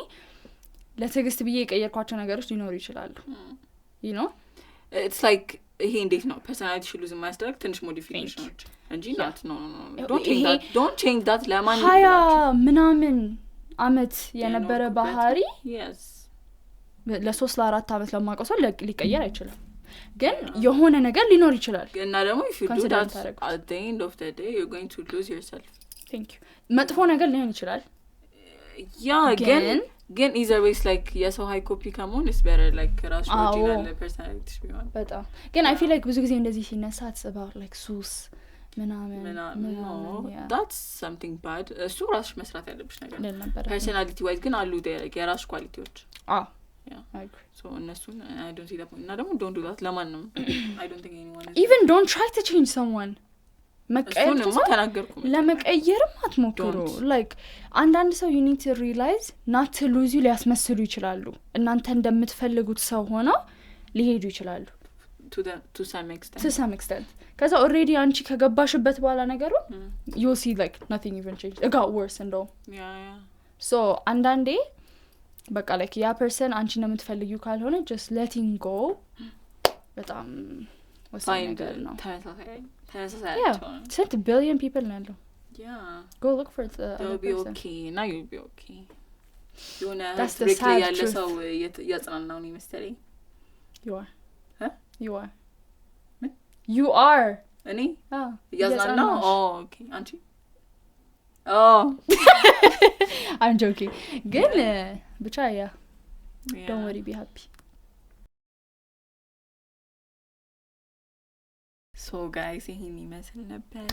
ለትግስት ብዬ የቀየርኳቸው ነገሮች ሊኖሩ ይችላሉ you know it's like ይሄ እንዴት ነው personality ሽሉዝ ማስተር ትንሽ ሞዲፊኬሽኖች እንጂ not no don't change that ለማን ሀያ ምናምን አመት የነበረ ባህሪ yes ለ3-4 አመት ለማቀው ሰው ሊቀየር አይችልም ግን የሆነ ነገር ሊኖር ይችላል እና ደግሞ if you do that at the end of the day you're going to lose yourself. Thank you. መጥፎ ነገር ሊሆን ይችላል ግን either ways like yes so high copy come on is better like ራሱ original personality ቢሆን በጣም ግን I feel like ብዙ ጊዜ እንደዚህ ሲነሳ it's about like ሱስ ምናምን that's something bad እሱ ራስሽ መስራት ያለብሽ ነገር personality wise ግን አሉ የራስሽ ኳሊቲዎች yeah I agree so እነሱን I don't see that point እና ደግሞ don't do that ለማንም I don't think anyone even don't try to change someone መቀየር ለመቀየርም አትሞክሩ like አንዳንድ ሰው you need to realize not to lose you ሊያስመስሉ ይችላሉ እናንተ እንደምትፈልጉት ሰው ሆነው ሊሄዱ ይችላሉ to some extent ከዛ already አንቺ ከገባሽበት በኋላ ነገሩ you'll see like nothing even changed it got worse and all yeah so አንዳንዴ በቃ like ያ person አንቺ እንደምትፈልጊው ካልሆነ just letting go በጣም ወሳኝ ነገር ነው ተመሳሳይ yeah 10 billion people now yeah go look for the you'll be okay now you'll be okay that's the sad truth ሰው ያጽናናው ነው መሰለኝ you are እኔ ያጽናናው okay አንቺ I'm joking ግን ብቻ yeah don't worry be happy. So guys ይሄን ይመስል ነበር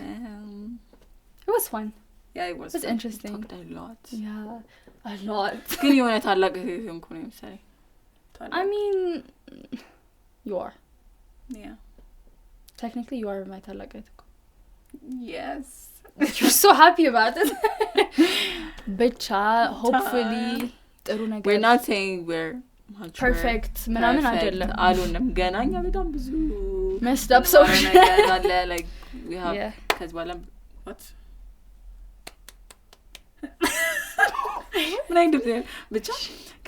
it was fun yeah it was interesting talked a lot ግን የሆነ ታላቅ ሆንኩ ነው መሰለኝ I mean you are yeah technically you are my ታላቅ yes you're so happy about it ብቻ hopefully ጥሩ ነገር we're not saying we're perfect ምናምን አይደለም አሉንም ገናኛ በጣም ብዙ messed up so like we have cuz በኋላ what ምን አይደለም ብቻ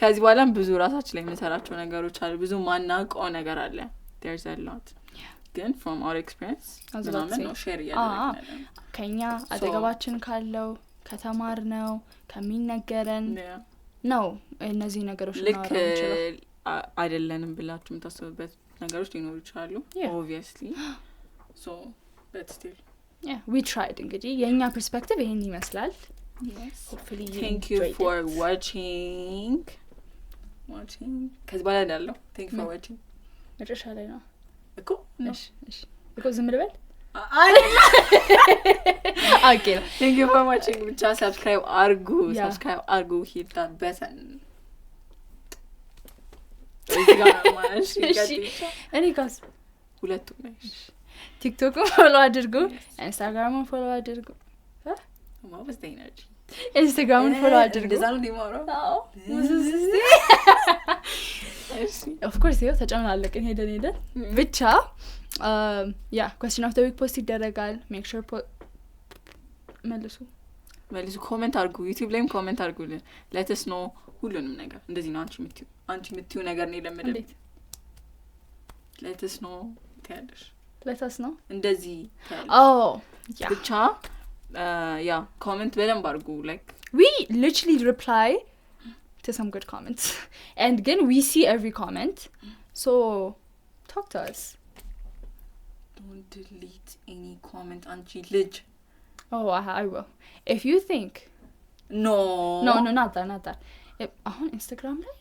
ከዚህ በኋላ ብዙ ራሳችን ላይ መሰራቸው ነገሮች አሉ ብዙ ማናውቀው ነገር አለ there's a lot ግን from our experience ምናምን ነው ሼር ያደረግነው ከኛ አጠገባችን ካለው ከተማር ነው ከሚነገረን ነው እነዚህ ነገሮች ነው አይደለንም ብላችሁ የምታስቡበት ነገሮች ሊኖሩ ይችላሉ obviously so but still yeah we tried እንግዲህ የኛ perspective ይሄን ይመስላል yes hopefully thank you for watching ከዚህ በኋላ እንዳለው thank you for watching መጨረሻ ላይ ነው እኮ እሺ እኮ ዝም ልበል okay thank you for watching ብቻ subscribe አርጉ hit that button እኔ ጋር ሁለቱም ነሽ ቲክቶክ ፎሎ አድርጉ ኢንስታግራምን ፎሎ አድርጉ ማውስ ዴነርጂ ኢንስታግራምን ፎሎ አድርጉ እንደዛው ዲማሮ of course ይኸው ተጨማለቅን ሄደን ብቻ ያ question of the week post ይደረጋል make sure መልሱ ኮሜንት አድርጉ YouTube ላይም ኮሜንት አድርጉልን let us know ሁሉንም ነገር እንደዚህ ነው አንቺ የምትዩ ነገር ነው ለምንድን let us know ታያለሽ let us know እንደዚህ yeah ብቻ ያ ኮሜንት በደንብ አድርጉ like we literally reply to some good comments and again we see every comment so talk to us don't delete any comment አንቺ ልጅ I will if you think no not that አሁን ኢንስታግራም ላይ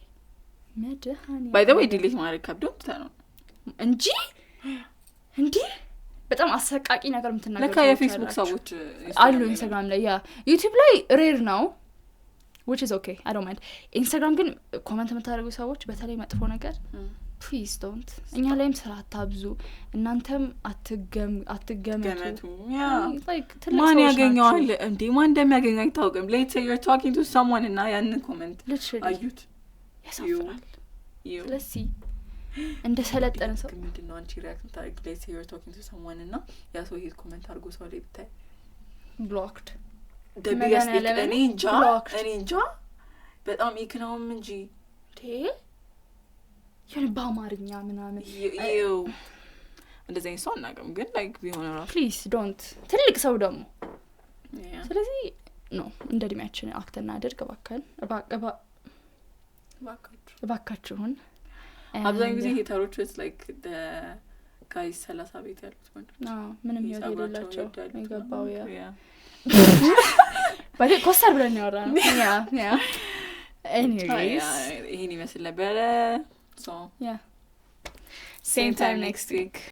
መድሃኒ by the way delete ማድረግ ከብዶት ነው እንጂ በጣም አሰቃቂ ነገር ምትናገሩ ለካ የፌስቡክ ሰዎች አሉ ኢንስታግራም ላይ ያ ዩቲዩብ ላይ ሬር ነው which is okay I don't mind ኢንስታግራም ግን ኮሜንት የምታደርጉ ሰዎች በተለይ መጥፎ ነገር please don't እኛ ላይም ስራ አታብዙ እናንተም አትገመቱ like ማን ያገኘዋል እንዴ ማን እንደሚያገኘው አይታወቅም let's say you're talking to someone እና ያንን ኮሜንት አዩት ያሳፍራል ስለዚህ እንደ ሰለጠነ ሰው ምንድነው አንቺ ሪአክት ታሪክ let's say you're talking to someone እና ያ ሰው ይሄ ኮሜንት አድርጎ ሰው ላይ ብታይ blocked እኔ እንጃ በጣም ይክናውም እንጂ የሆነ በአማርኛ ምናምን እንደዚህ ሰው እናገም ግን like ቢሆን ራሱ please don't ትልቅ ሰው ደግሞ ስለዚህ ነው እንደ እድሜያችን አክት እናድርግ እባካችሁን አብዛኛው ጊዜ ሄተሮች it's like the guys 30 ቤት ያሉት ወንዶች ምንም ህይወት የሌላቸው ይገባው ያ ባይ ኮስተር ብለን ያወራነው ያ anyways ይሄን ይመስል ነበር so yeah same time next week